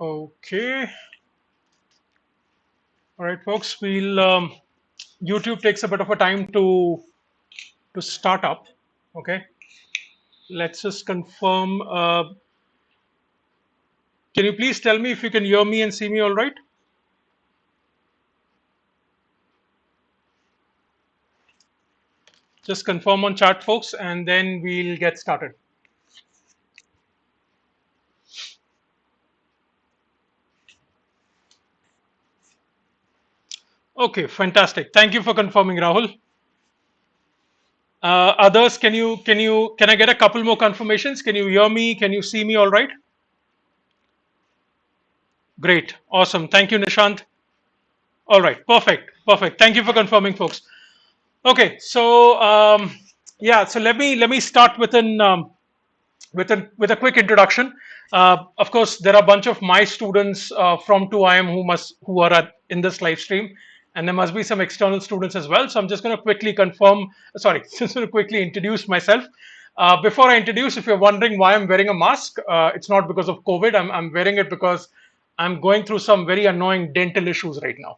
Okay. All right, folks. YouTube takes a bit of a time to start up. Okay. Let's just confirm. Can you please tell me if you can hear me and see me all right? Just confirm on chat, folks, and then we'll get started. Okay, fantastic. Thank you for confirming, Rahul. Others, can I get a couple more confirmations? Can you hear me? Can you see me all right? Great, awesome. Thank you, Nishant. All right, perfect, perfect. Thank you for confirming, folks. Okay, so yeah, so let me start with a quick introduction. Of course, there are a bunch of my students from 2IM who are in this live stream, and there must be some external students as well. So I'm just going to quickly confirm. Sorry, just going to quickly introduce myself. Before I introduce, if you're wondering why I'm wearing a mask, it's not because of COVID. I'm wearing it because I'm going through some very annoying dental issues right now.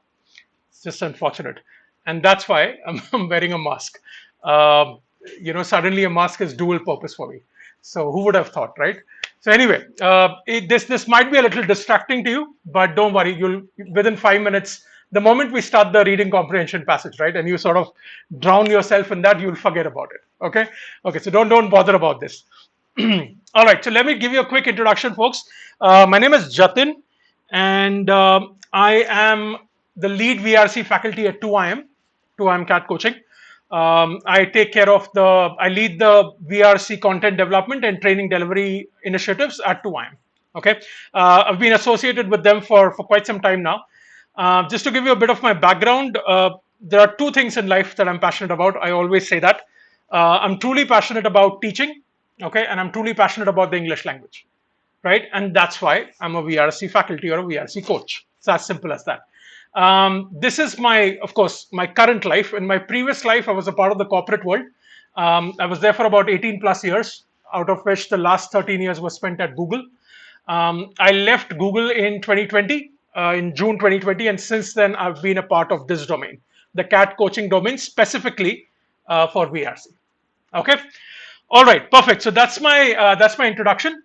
It's just unfortunate, and that's why I'm wearing a mask. Um, Suddenly a mask is dual purpose for me. So who would have thought, right? So anyway, this might be a little distracting to you, but don't worry. You'll within 5 minutes, the moment we start the reading comprehension passage, right, and you sort of drown yourself in that, you'll forget about it. Okay, okay. So don't bother about this. All right. So let me give you a quick introduction, folks. My name is Jatin, and I am the lead VRC faculty at 2IM, 2IM CAT coaching. I lead the VRC content development and training delivery initiatives at 2IM. Okay, I've been associated with them for quite some time now. Just to give you a bit of my background, there are two things in life that I'm passionate about. I always say that. I'm truly passionate about teaching, okay, and I'm truly passionate about the English language, right? And that's why I'm a VRC faculty or a VRC coach. It's as simple as that. This is of course, my current life. In my previous life, I was a part of the corporate world. I was there for about 18 plus years, out of which the last 13 years was spent at Google. I left Google in 2020, in June 2020, and since then I've been a part of this domain, the CAT coaching domain, specifically for VRC. Okay, all right, perfect. So that's my introduction.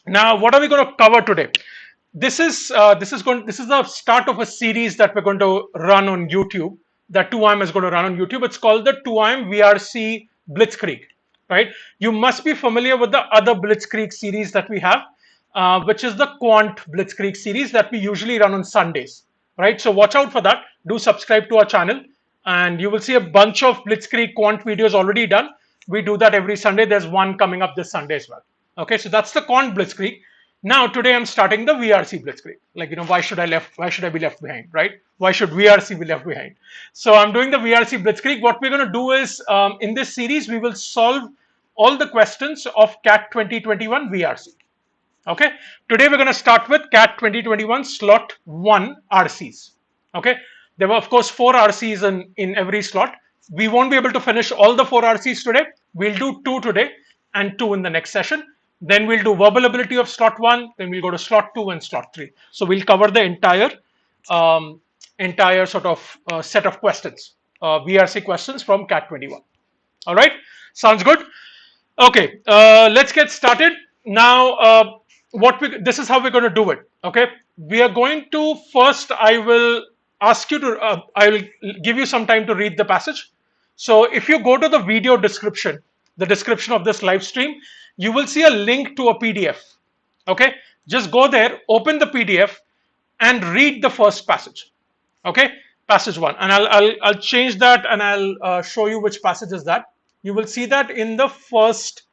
Now, what are we going to cover today? This is the start of a series that we're going to run on YouTube. That 2IM is going to run on YouTube. It's called the 2IM VRC Blitzkrieg. Right? You must be familiar with the other Blitzkrieg series that we have, which is the Quant Blitzkrieg series that we usually run on Sundays. Right? So watch out for that. Do subscribe to our channel, and you will see a bunch of Blitzkrieg Quant videos already done. We do that every Sunday. There's one coming up this Sunday as well. Okay, so that's the Quant Blitzkrieg. Now today I'm starting the VRC Blitzkrieg. Like, why should I be left behind, right? Why should VRC be left behind? So I'm doing the VRC Blitzkrieg. What we're going to do is, in this series, we will solve all the questions of CAT 2021 VRC. Okay. Today we're going to start with CAT 2021 slot 1 RCs. Okay. There were, of course, 4 RCs in every slot. We won't be able to finish all the 4 RCs today. We'll do 2 today and 2 in the next session. Then we'll do verbal ability of slot 1. Then we'll go to slot 2 and slot 3. So we'll cover the entire sort of set of questions, VRC questions from CAT 21. All right. Sounds good. Okay. Let's get started now. This is how we're going to do it. Okay. We are going to first. I will ask you to. I will give you some time to read the passage. So if you go to the video description, the description of this live stream, you will see a link to a PDF. Okay, just go there, open the PDF, and read the first passage. Okay, passage 1, and I'll change that, and I'll show you which passage is that. You will see that in the first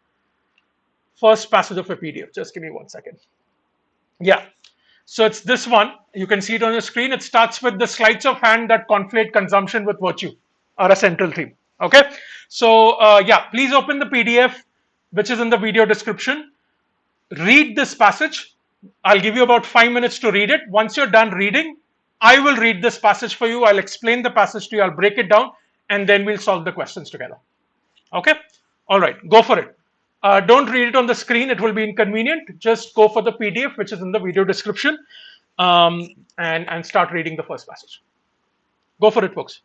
passage of a PDF. Just give me 1 second. Yeah, so it's this one. You can see it on your screen. It starts with the sleights of hand that conflate consumption with virtue are a central theme. Okay, so yeah, please open the PDF, which is in the video description. Read this passage. I'll give you about 5 minutes to read it. Once you're done reading, I will read this passage for you. I'll explain the passage to you. I'll break it down, and then we'll solve the questions together. Okay? All right, go for it. Don't read it on the screen, it will be inconvenient. Just go for the PDF, which is in the video description, and start reading the first passage. Go for it, folks.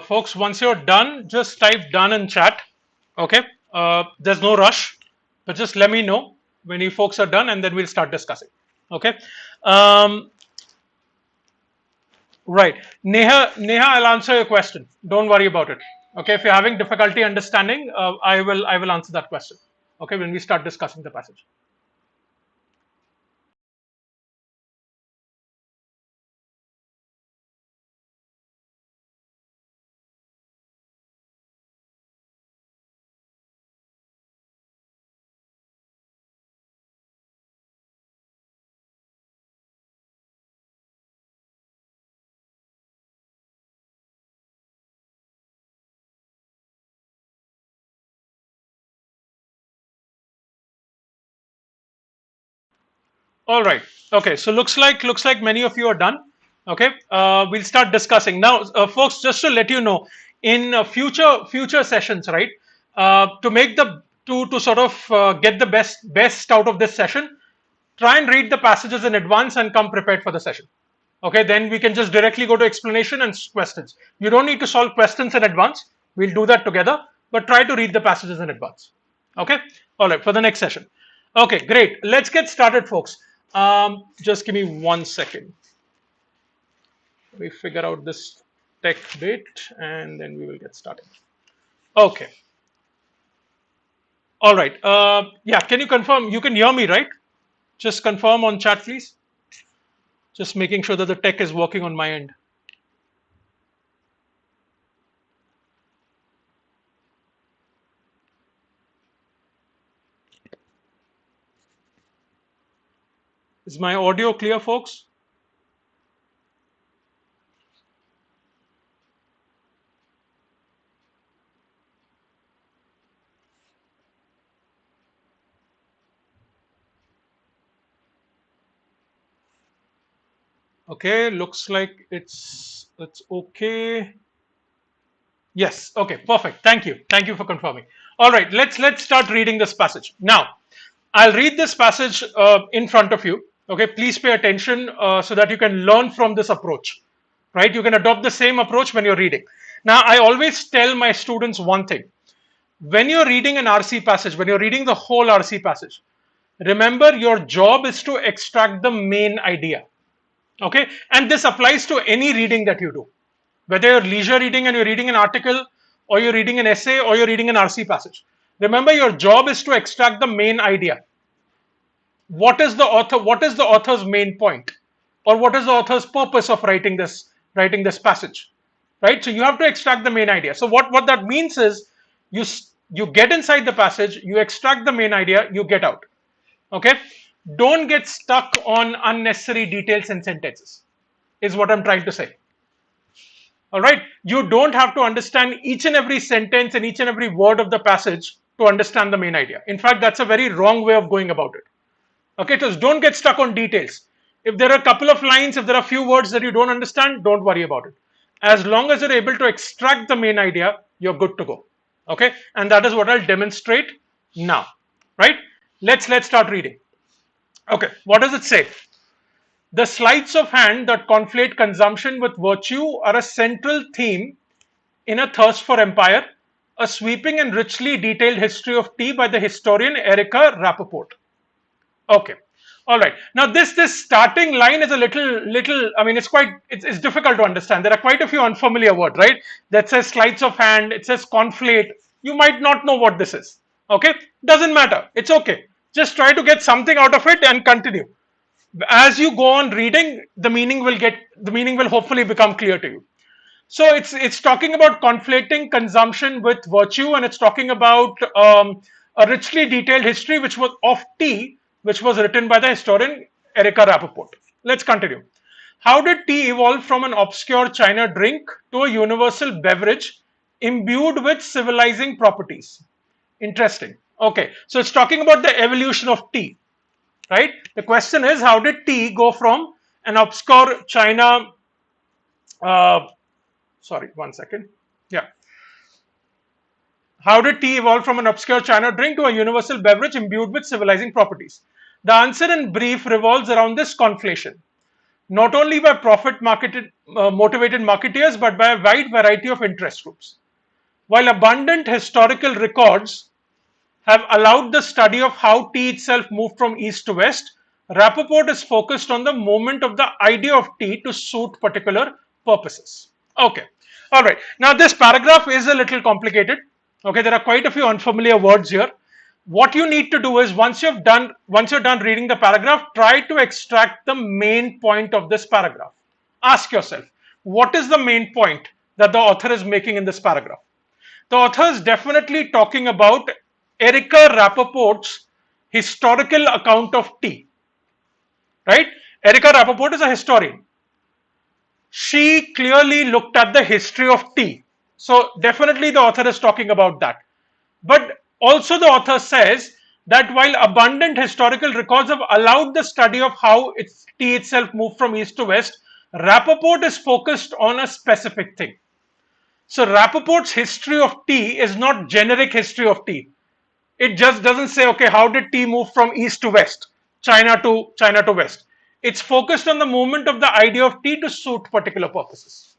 Folks, once you're done, just type done in chat. Okay. There's no rush, but just let me know when you folks are done, and then we'll start discussing. Okay. Um, right. Neha, I'll answer your question. Don't worry about it. Okay. If you're having difficulty understanding, I will answer that question. Okay. When we start discussing the passage. All right. Okay. So looks like many of you are done. Okay. We'll start discussing now, folks. Just to let you know, in future sessions, right? To make the to sort of get the best out of this session, try and read the passages in advance and come prepared for the session. Okay. Then we can just directly go to explanation and questions. You don't need to solve questions in advance. We'll do that together. But try to read the passages in advance. Okay. All right. For the next session. Okay, great. Let's get started, folks. Just give me 1 second. Let me figure out this tech bit and then we will get started. Okay. All right. Yeah, can you confirm? You can hear me, right? Just confirm on chat, please. Just making sure that the tech is working on my end. Is my audio clear, folks? Okay, looks like it's okay. Yes, okay, perfect. Thank you for confirming. All right, let's start reading this passage. Now, I'll read this passage in front of you. Okay, please pay attention so that you can learn from this approach. Right, you can adopt the same approach when you're reading. Now, I always tell my students one thing. When you're reading an RC passage, when you're reading the whole RC passage, remember your job is to extract the main idea. Okay, and this applies to any reading that you do. Whether you're leisure reading and you're reading an article, or you're reading an essay, or you're reading an RC passage. Remember, your job is to extract the main idea. What is the author's main point? Or what is the author's purpose of writing this passage? Right? So you have to extract the main idea. So what that means is you get inside the passage, you extract the main idea, you get out. Okay? Don't get stuck on unnecessary details and sentences, is what I'm trying to say. All right, you don't have to understand each and every sentence and each and every word of the passage to understand the main idea. In fact, that's a very wrong way of going about it. Okay, so don't get stuck on details. If there are a couple of lines, if there are a few words that you don't understand, don't worry about it. As long as you're able to extract the main idea, you're good to go. Okay, and that is what I'll demonstrate now. Right? Let's start reading. Okay, what does it say? The sleights of hand that conflate consumption with virtue are a central theme in A Thirst for Empire, a sweeping and richly detailed history of tea by the historian Erica Rappaport. Okay, all right. Now this starting line is a little. I mean, it's difficult to understand. There are quite a few unfamiliar words, right? That says sleights of hand. It says conflate. You might not know what this is. Okay, doesn't matter. It's okay. Just try to get something out of it and continue. As you go on reading, the meaning will hopefully become clear to you. So it's talking about conflating consumption with virtue, and it's talking about a richly detailed history which was of tea, which was written by the historian Erica Rappaport. Let's continue. How did tea evolve from an obscure China drink to a universal beverage imbued with civilizing properties? Interesting. Okay, so it's talking about the evolution of tea. Right? The question is, how did tea go from an obscure China? Sorry, 1 second. Yeah. How did tea evolve from an obscure China drink to a universal beverage imbued with civilizing properties? The answer in brief revolves around this conflation, not only by motivated marketeers, but by a wide variety of interest groups. While abundant historical records have allowed the study of how tea itself moved from east to west, Rappaport is focused on the moment of the idea of tea to suit particular purposes. Okay, all right. Now this paragraph is a little complicated. Okay, there are quite a few unfamiliar words here. What you need to do is once you're done reading the paragraph, try to extract the main point of this paragraph. Ask yourself, what is the main point that the author is making in this paragraph? The author is definitely talking about Erica Rappaport's historical account of tea. Right? Erica Rappaport is a historian. She clearly looked at the history of tea. So definitely the author is talking about that. But also the author says that while abundant historical records have allowed the study of how tea itself moved from east to west, Rappaport is focused on a specific thing. So Rappaport's history of tea is not generic history of tea. It just doesn't say, okay, how did tea move from east to west, China to west. It's focused on the movement of the idea of tea to suit particular purposes.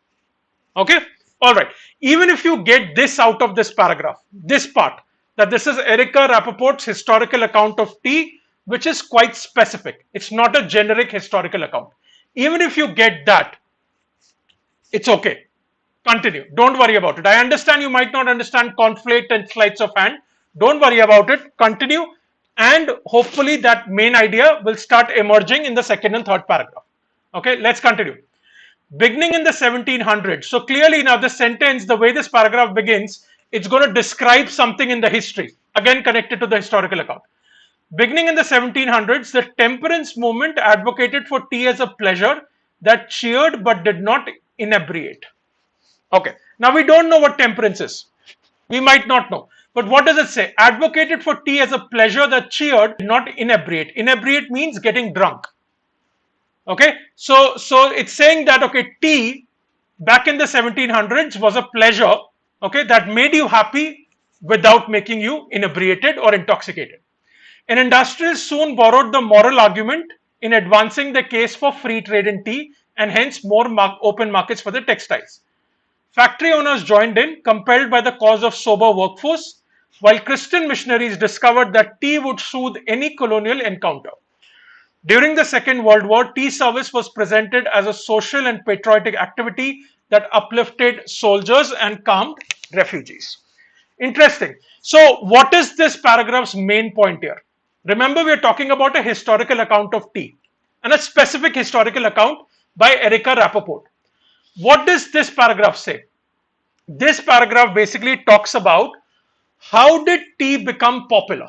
Okay, all right. Even if you get this out of this paragraph, this part, that this is Erica Rappaport's historical account of tea, which is quite specific. It's not a generic historical account. Even if you get that, it's okay. Continue. Don't worry about it. I understand you might not understand conflate and sleights of hand. Don't worry about it. Continue. And hopefully that main idea will start emerging in the second and third paragraph. Okay, let's continue. Beginning in the 1700s. So clearly now the sentence, the way this paragraph begins, it's going to describe something in the history. Again connected to the historical account. Beginning in the 1700s, the temperance movement advocated for tea as a pleasure that cheered but did not inebriate. Okay, now we don't know what temperance is. We might not know. But what does it say? Advocated for tea as a pleasure that cheered, not inebriate. Inebriate means getting drunk. Okay, so it's saying that, okay, tea back in the 1700s was a pleasure, okay, that made you happy without making you inebriated or intoxicated. And industrialists soon borrowed the moral argument in advancing the case for free trade in tea and hence more open markets for the textiles. Factory owners joined in, compelled by the cause of sober workforce, while Christian missionaries discovered that tea would soothe any colonial encounter. During the Second World War, tea service was presented as a social and patriotic activity that uplifted soldiers and calmed refugees. Interesting. So, what is this paragraph's main point here? Remember, we are talking about a historical account of tea and a specific historical account by Erica Rappaport. What does this paragraph say? This paragraph basically talks about how did tea become popular,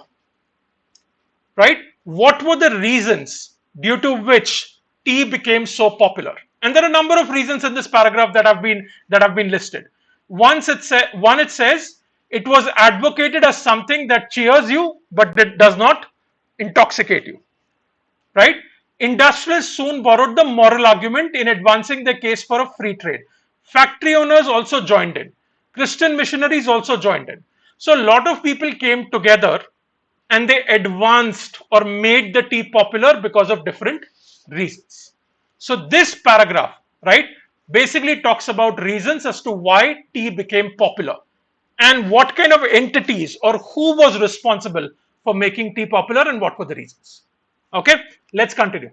right? What were the reasons due to which tea became so popular? And there are a number of reasons in this paragraph that have been listed. One, it says it was advocated as something that cheers you but that does not intoxicate you, right? Industrialists soon borrowed the moral argument in advancing the case for a free trade. Factory owners also joined in. Christian missionaries also joined in. So a lot of people came together and they advanced or made the tea popular because of different reasons. So this paragraph, right, basically talks about reasons as to why tea became popular and what kind of entities or who was responsible for making tea popular and what were the reasons. Okay, let's continue.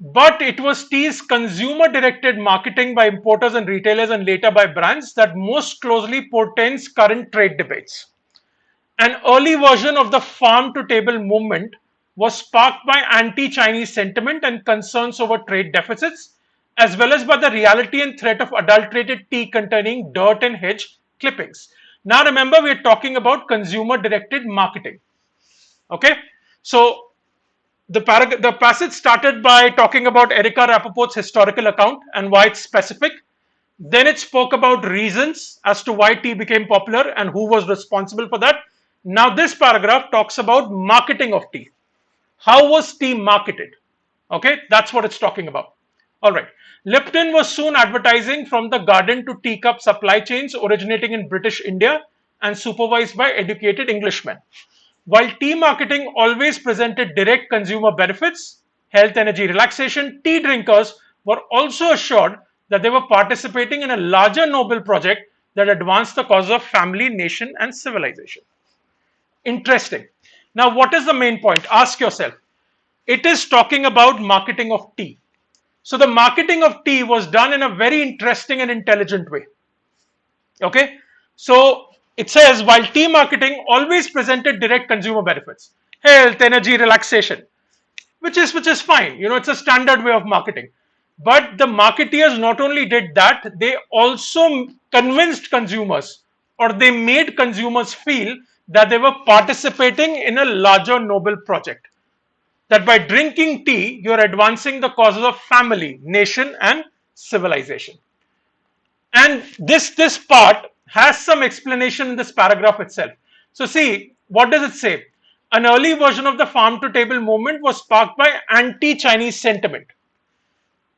But it was tea's consumer-directed marketing by importers and retailers and later by brands that most closely portends current trade debates. An early version of the farm-to-table movement was sparked by anti-Chinese sentiment and concerns over trade deficits, as well as by the reality and threat of adulterated tea containing dirt and hedge clippings. Now remember, we are talking about consumer-directed marketing. Okay, so the passage started by talking about Erica Rappaport's historical account and why it's specific. Then it spoke about reasons as to why tea became popular and who was responsible for that. Now this paragraph talks about marketing of tea. How was tea marketed? Okay, that's what it's talking about. All right. Lipton was soon advertising from the garden to teacup supply chains originating in British India and supervised by educated Englishmen. While tea marketing always presented direct consumer benefits, health, energy, relaxation, tea drinkers were also assured that they were participating in a larger noble project that advanced the cause of family, nation, and civilization. Interesting. Now, what is the main point? Ask yourself. It is talking about marketing of tea. So, the marketing of tea was done in a very interesting and intelligent way. Okay. So, it says while tea marketing always presented direct consumer benefits, health, energy, relaxation, which is fine. You know, it's a standard way of marketing. But the marketeers not only did that, they also convinced consumers or they made consumers feel that they were participating in a larger noble project. That by drinking tea, you're advancing the causes of family, nation, and civilization. And this part has some explanation in this paragraph itself. So see, what does it say? An early version of the farm to table movement was sparked by anti-Chinese sentiment.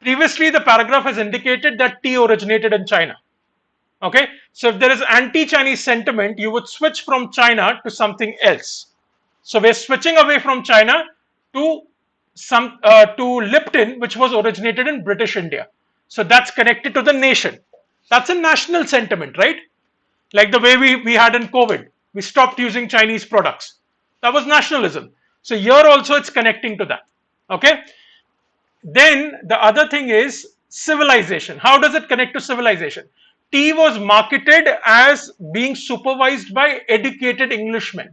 Previously, the paragraph has indicated that tea originated in China. Okay, so if there is anti-Chinese sentiment, you would switch from China to something else. So we're switching away from China to to Lipton, which was originated in British India. So that's connected to the nation. That's a national sentiment, right? Like the way we had in COVID, we stopped using Chinese products. That was nationalism. So here also it's connecting to that. Okay. Then the other thing is civilization. How does it connect to civilization? Tea was marketed as being supervised by educated Englishmen.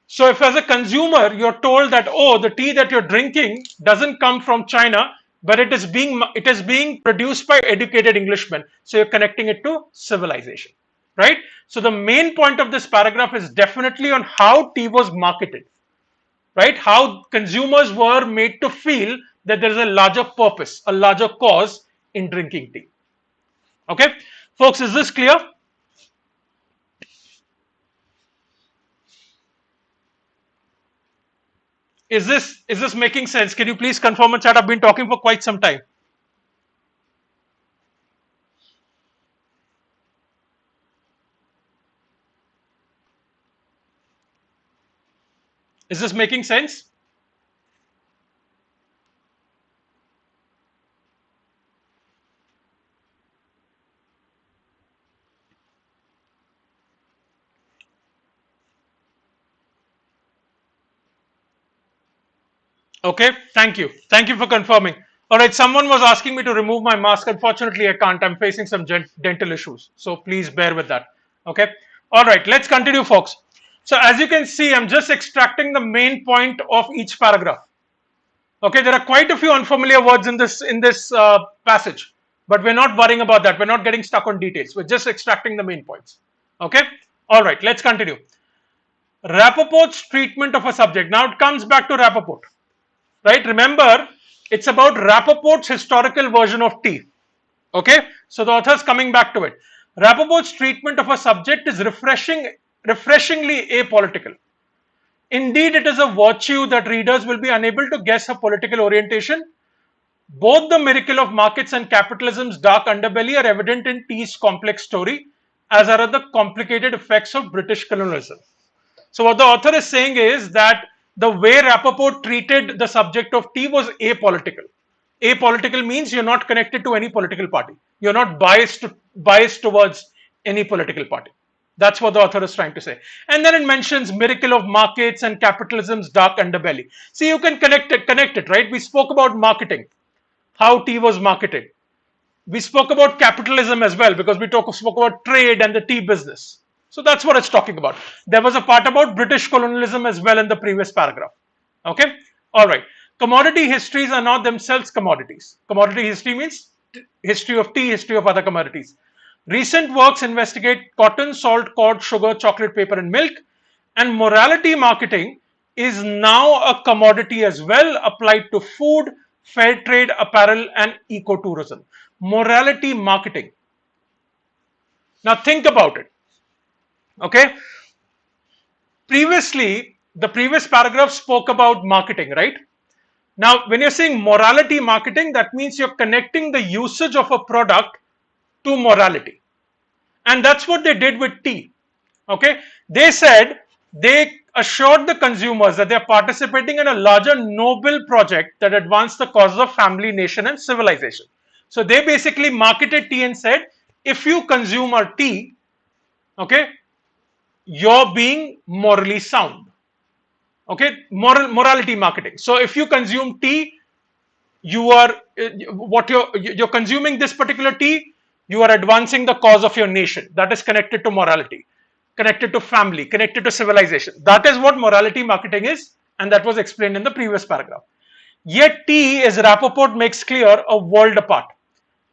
So if as a consumer you're told that, oh, the tea that you're drinking doesn't come from China, but it is being produced by educated Englishmen, so you're connecting it to civilization, right? So the main point of this paragraph is definitely on how tea was marketed, right? How consumers were made to feel that there is a larger purpose, a larger cause in drinking tea. Okay, folks, is this clear? Is this making sense? Can you please confirm in chat? I've been talking for quite some time. Is this making sense? Okay, thank you. Thank you for confirming. All right, someone was asking me to remove my mask. Unfortunately, I can't. I'm facing some dental issues. So please bear with that. Okay. All right, let's continue, folks. So as you can see, I'm just extracting the main point of each paragraph. Okay, there are quite a few unfamiliar words in this passage, but we're not worrying about that. We're not getting stuck on details. We're just extracting the main points. Okay. All right, let's continue. Rappaport's treatment of a subject. Now it comes back to Rappaport. Right, remember it's about Rappaport's historical version of tea. Okay, so the author is coming back to it. Rappaport's treatment of a subject is refreshingly apolitical. Indeed, it is a virtue that readers will be unable to guess her political orientation. Both the miracle of markets and capitalism's dark underbelly are evident in tea's complex story, as are the complicated effects of British colonialism. So what the author is saying is that the way Rappaport treated the subject of tea was apolitical. Apolitical means you're not connected to any political party. You're not biased towards any political party. That's what the author is trying to say. And then it mentions miracle of markets and capitalism's dark underbelly. See, you can connect it, right? We spoke about marketing, how tea was marketed. We spoke about capitalism as well because we spoke about trade and the tea business. So that's what it's talking about. There was a part about British colonialism as well in the previous paragraph. Okay. All right. Commodity histories are not themselves commodities. Commodity history means history of tea, history of other commodities. Recent works investigate cotton, salt, cord, sugar, chocolate, paper, and milk. And morality marketing is now a commodity as well, applied to food, fair trade, apparel, and ecotourism. Morality marketing. Now think about it. Okay. Previously, the previous paragraph spoke about marketing, right? Now, when you're saying morality marketing, that means you're connecting the usage of a product to morality. And that's what they did with tea. Okay. They said they assured the consumers that they're participating in a larger noble project that advanced the causes of family, nation, and civilization. So they basically marketed tea and said, if you consume our tea, okay, you're being morally sound. Okay, morality marketing. So if you consume tea, you are you're consuming this particular tea, you are advancing the cause of your nation. That is connected to morality, connected to family, connected to civilization. That is what morality marketing is, and that was explained in the previous paragraph. Yet tea, as Rappaport makes clear, a world apart.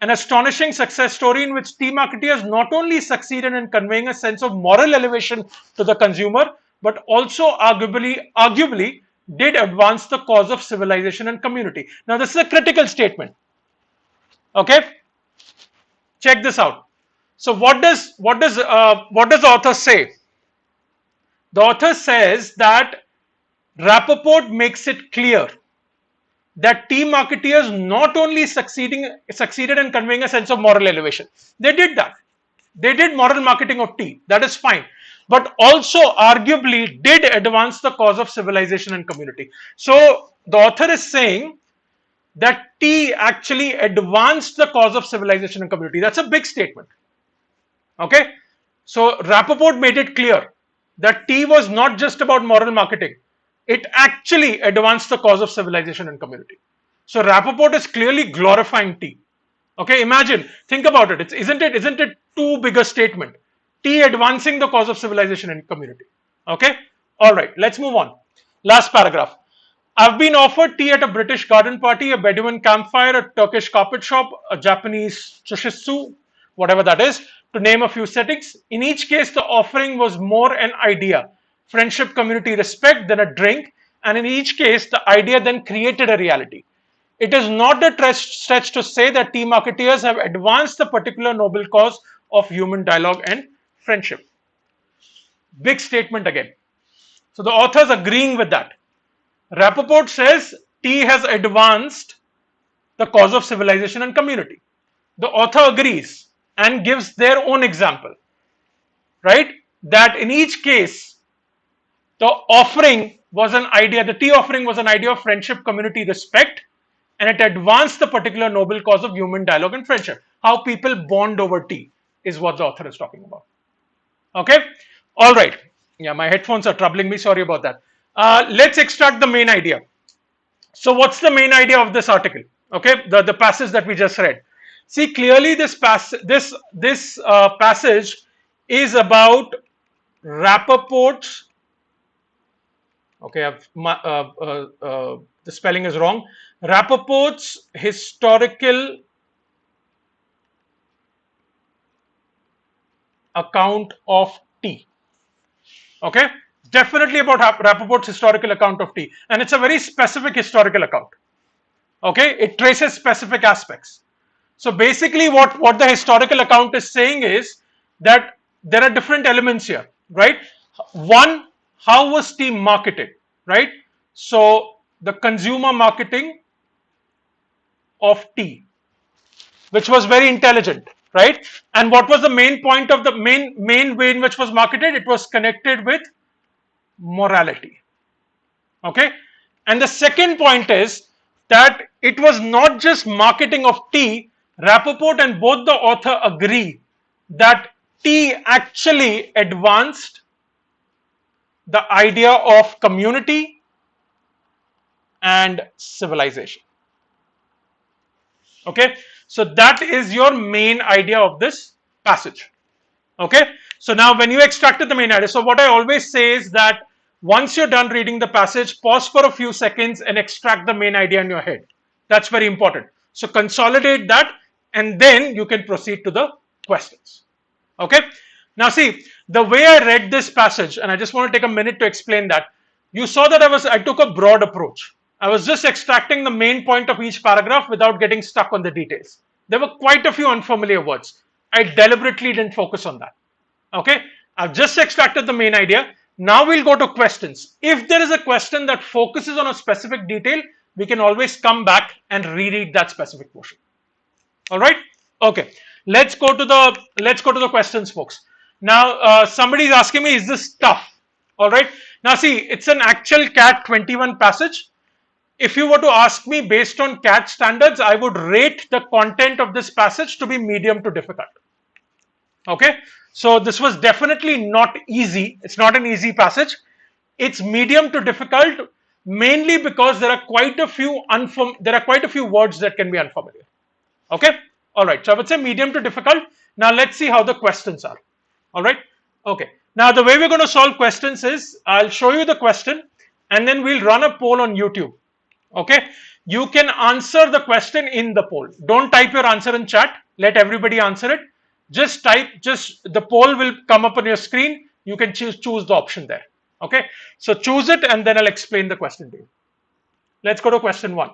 An astonishing success story in which tea marketeers not only succeeded in conveying a sense of moral elevation to the consumer, but also arguably did advance the cause of civilization and community. Now, this is a critical statement. Okay, check this out. So, what does the author say? The author says that Rappaport makes it clear that tea marketeers not only succeeded in conveying a sense of moral elevation. They did that. They did moral marketing of tea. That is fine. But also arguably did advance the cause of civilization and community. So the author is saying that tea actually advanced the cause of civilization and community. That's a big statement. Okay. So Rappaport made it clear that tea was not just about moral marketing. It actually advanced the cause of civilization and community. So Rappaport is clearly glorifying tea. Okay, imagine, think about it. Isn't it too big a statement? Tea advancing the cause of civilization and community. Okay, all right, let's move on. Last paragraph. I've been offered tea at a British garden party, a Bedouin campfire, a Turkish carpet shop, a Japanese chushisu, whatever that is, to name a few settings. In each case, the offering was more an idea, friendship, community, respect, than a drink. And in each case, the idea then created a reality. It is not a stretch to say that tea marketeers have advanced the particular noble cause of human dialogue and friendship. Big statement again. So the authors agreeing with that. Rappaport says tea has advanced the cause of civilization and community. The author agrees and gives their own example, right? That in each case, the offering was an idea, the tea offering was an idea of friendship, community, respect, and it advanced the particular noble cause of human dialogue and friendship. How people bond over tea is what the author is talking about. Okay, all right. Yeah, my headphones are troubling me. Sorry about that. Let's extract the main idea. So, what's the main idea of this article? Okay, the passage that we just read. See, clearly this passage is about Rappaport's. Okay, the spelling is wrong. Rappaport's historical account of tea. Okay, definitely about Rappaport's historical account of tea, and it's a very specific historical account. Okay, it traces specific aspects. So basically, what the historical account is saying is that there are different elements here, right? One, how was tea marketed, right? So the consumer marketing of tea, which was very intelligent, right? And what was the main point of the main way in which was marketed? It was connected with morality. Okay, and the second point is that it was not just marketing of tea. Rappaport and both the author agree that tea actually advanced the idea of community and civilization. Okay, so that is your main idea of this passage. Okay, so now when you extracted the main idea, so what I always say is that once you're done reading the passage, pause for a few seconds and extract the main idea in your head. That's very important. So consolidate that and then you can proceed to the questions. Okay, now see, the way I read this passage, and I just want to take a minute to explain that. You saw that I took a broad approach. I was just extracting the main point of each paragraph without getting stuck on the details. There were quite a few unfamiliar words. I deliberately didn't focus on that. Okay, I've just extracted the main idea. Now we'll go to questions. If there is a question that focuses on a specific detail, we can always come back and reread that specific portion. All right. Okay. Let's go to the questions, folks. Now somebody is asking me, is this tough? All right. Now see, it's an actual CAT 21 passage. If you were to ask me based on CAT standards, I would rate the content of this passage to be medium to difficult. Okay, so this was definitely not easy. It's not an easy passage. It's medium to difficult, mainly because there are quite a few words that can be unfamiliar. Okay, all right. So I would say medium to difficult. Now let's see how the questions are. All right. Okay. Now the way we're going to solve questions is I'll show you the question, and then we'll run a poll on YouTube. Okay, you can answer the question in the poll. Don't type your answer in chat. Let everybody answer it. Just the poll will come up on your screen. You can choose the option there. Okay, so choose it and then I'll explain the question to you. Let's go to question 1.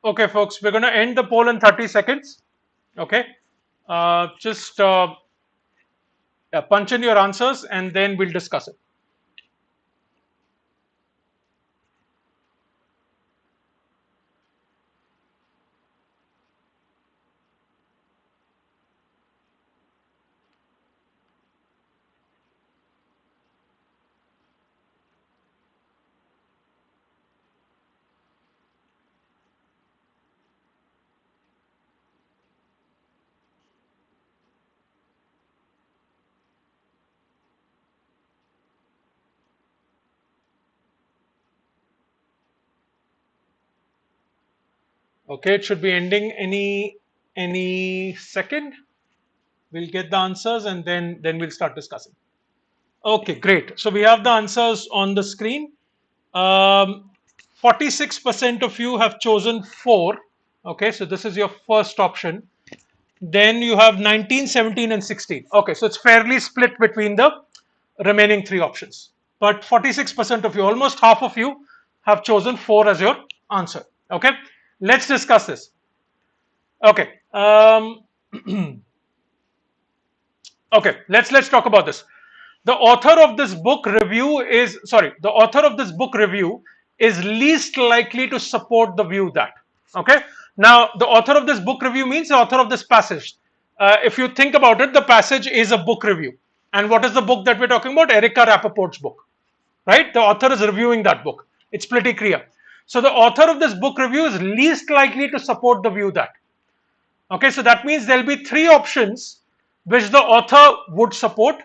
Okay, folks, we're going to end the poll in 30 seconds. Okay, just punch in your answers and then we'll discuss it. Okay, it should be ending any second. We'll get the answers and then we'll start discussing. Okay, great. So we have the answers on the screen. 46% of you have chosen 4. Okay, so this is your first option. Then you have 19, 17 and 16. Okay, so it's fairly split between the remaining 3 options. But 46% of you, almost half of you, have chosen 4 as your answer. Okay, let's discuss this. Okay, okay, let's talk about this. The author of this book review is the author of this book review is least likely to support the view that. Okay, now the author of this book review means the author of this passage. If you think about it, the passage is a book review. And what is the book that we're talking about? Erica Rappaport's book, right? The author is reviewing that book. It's pretty clear. So the author of this book review is least likely to support the view that. Okay, so that means there'll be 3 options which the author would support,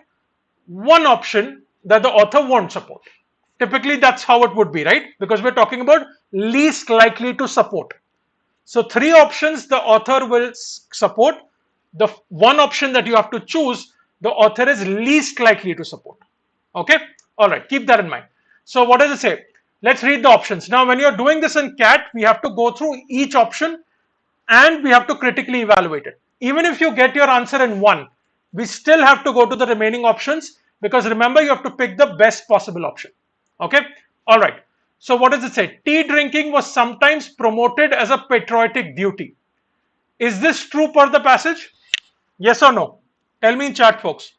1 option that the author won't support. Typically, that's how it would be, right? Because we're talking about least likely to support. So 3 options the author will support. The 1 option that you have to choose, the author is least likely to support. Okay, all right, keep that in mind. So what does it say? Let's read the options. Now, when you're doing this in CAT, we have to go through each option and we have to critically evaluate it. Even if you get your answer in 1, we still have to go to the remaining options, because remember, you have to pick the best possible option. Okay, all right. So what does it say? Tea drinking was sometimes promoted as a patriotic duty. Is this true per the passage? Yes or no? Tell me in chat, folks.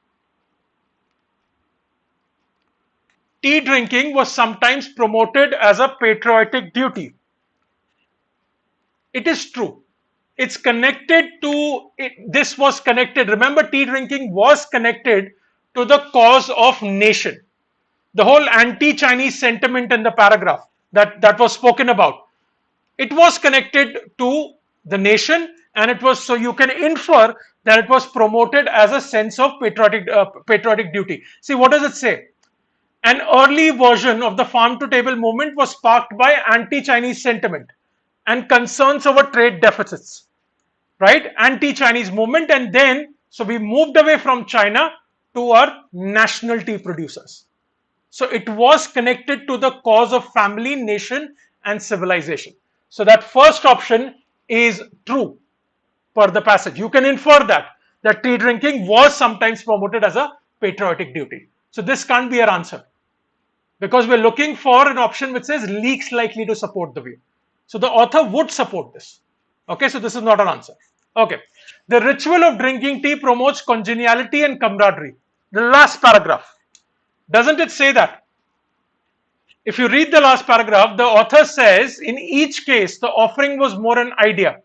Tea drinking was sometimes promoted as a patriotic duty. It is true. It's connected to this was connected. Remember, tea drinking was connected to the cause of nation. The whole anti-Chinese sentiment in the paragraph that was spoken about, it was connected to the nation, and it was, so you can infer that it was promoted as a sense of patriotic duty. See, what does it say? An early version of the farm to table movement was sparked by anti-Chinese sentiment and concerns over trade deficits, right? Anti-Chinese movement, and then so we moved away from China to our national tea producers. So it was connected to the cause of family, nation and civilization. So that first option is true per the passage. You can infer that tea drinking was sometimes promoted as a patriotic duty. So this can't be our answer, because we're looking for an option which says least likely to support the view. So the author would support this. Okay, so this is not an answer. Okay, the ritual of drinking tea promotes congeniality and camaraderie. The last paragraph, doesn't it say that? If you read the last paragraph, the author says in each case the offering was more an idea: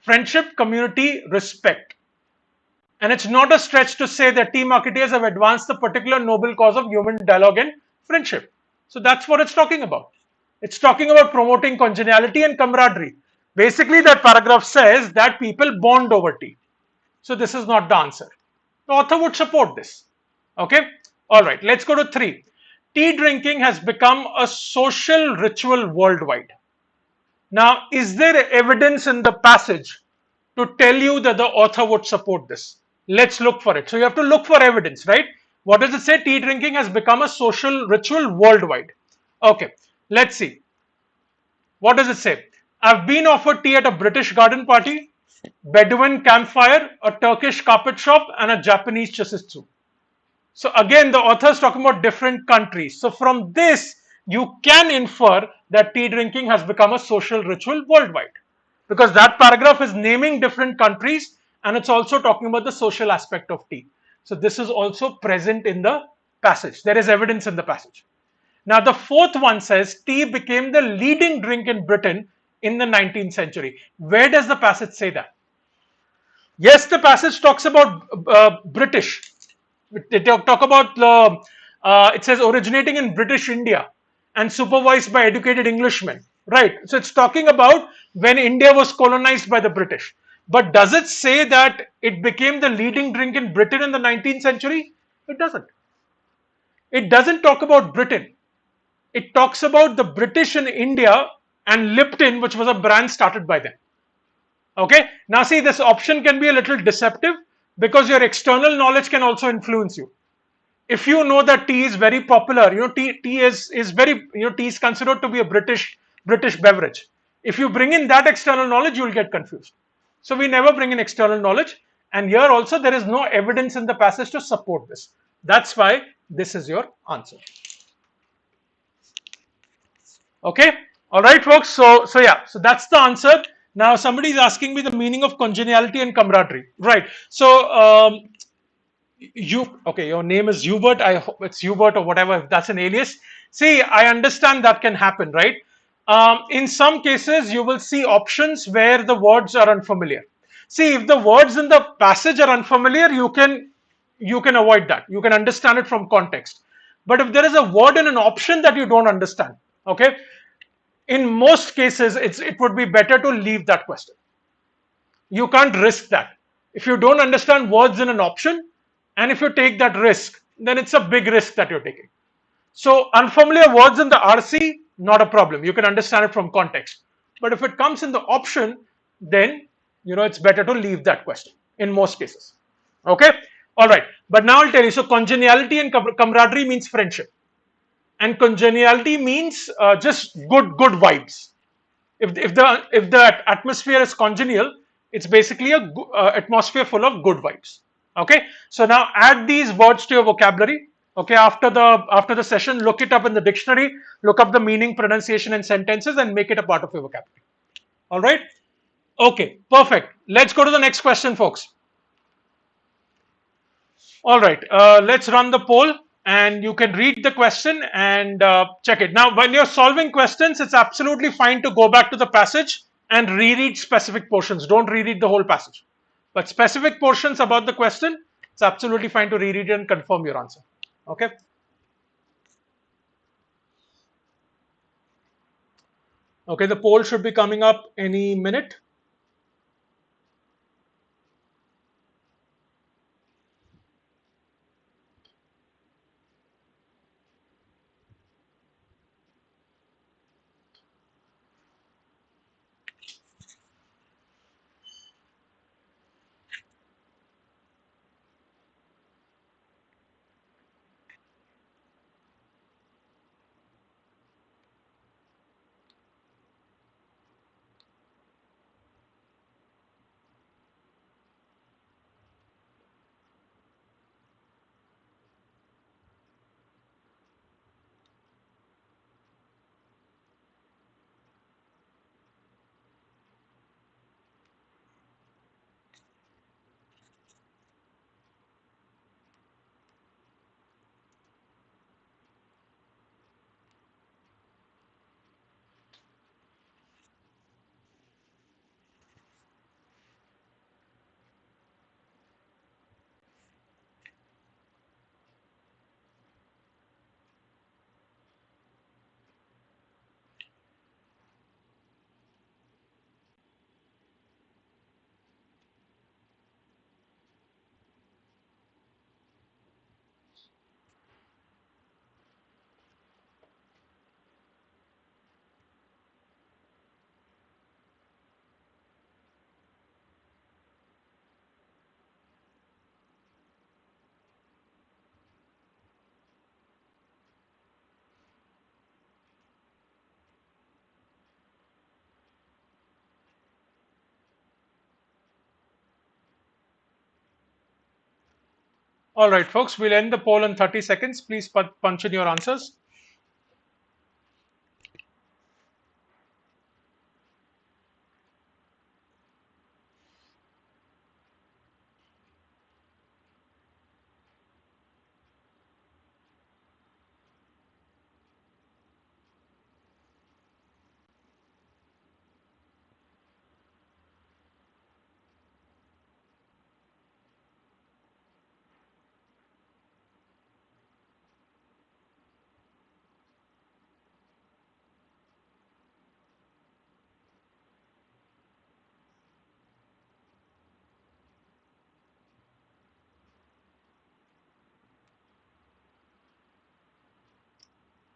friendship, community, respect. And it's not a stretch to say that tea marketeers have advanced the particular noble cause of human dialogue and friendship. So that's what it's talking about. It's talking about promoting congeniality and camaraderie. Basically, that paragraph says that people bond over tea. So this is not the answer. The author would support this. Okay, all right, let's go to 3. Tea drinking has become a social ritual worldwide. Now, is there evidence in the passage to tell you that the author would support this? Let's look for it. So you have to look for evidence, right? What does it say? Tea drinking has become a social ritual worldwide. Okay, let's see. What does it say? I've been offered tea at a British garden party, Bedouin campfire, a Turkish carpet shop, and a Japanese chasitsu. So again, the author is talking about different countries. So from this, you can infer that tea drinking has become a social ritual worldwide. because that paragraph is naming different countries and it's also talking about the social aspect of tea. So this is also present in the passage. There is evidence in the passage. Now the fourth one says tea became the leading drink in Britain in the 19th century. Where does the passage say that? Yes, the passage talks about British. They talk about it says originating in British India and supervised by educated Englishmen. Right. So it's talking about when India was colonized by the British. But does it say that it became the leading drink in Britain in the 19th century? It doesn't. It doesn't talk about Britain. It talks about the British in India and Lipton, which was a brand started by them. Okay, now see, this option can be a little deceptive because your external knowledge can also influence you. If you know that tea is very popular, tea is very, tea is considered to be a British beverage. If you bring in that external knowledge, you will get confused. So we never bring in external knowledge, and here also there is no evidence in the passage to support this. That's why this is your answer. Okay, all right, folks. So yeah, so that's the answer. Now somebody is asking me the meaning of congeniality and camaraderie. Right. So okay, your name is Hubert. I hope it's Hubert or whatever. If that's an alias. See, I understand that can happen, right? In some cases, you will see options where the words are unfamiliar. See, if the words in the passage are unfamiliar, you can avoid that. You can understand it from context. But if there is a word in an option that you don't understand, okay, in most cases, it would be better to leave that question. You can't risk that. If you don't understand words in an option, and if you take that risk, then it's a big risk that you're taking. So unfamiliar words in the RC, not a problem. You can understand it from context. But if it comes in the option, then it's better to leave that question in most cases. Okay, all right. But now I'll tell you. So congeniality and camaraderie means friendship, and congeniality means just good vibes. If the atmosphere is congenial, it's basically a atmosphere full of good vibes. Okay, so now add these words to your vocabulary. Okay, after the session, look it up in the dictionary, look up the meaning, pronunciation, and sentences, and make it a part of your vocabulary. All right. Okay, perfect. Let's go to the next question, folks. All right, let's run the poll and you can read the question and check it. Now, when you're solving questions, it's absolutely fine to go back to the passage and reread specific portions. Don't reread the whole passage. But specific portions about the question, it's absolutely fine to reread and confirm your answer. Okay. Okay, the poll should be coming up any minute. All right, folks, we'll end the poll in 30 seconds. Please punch in your answers.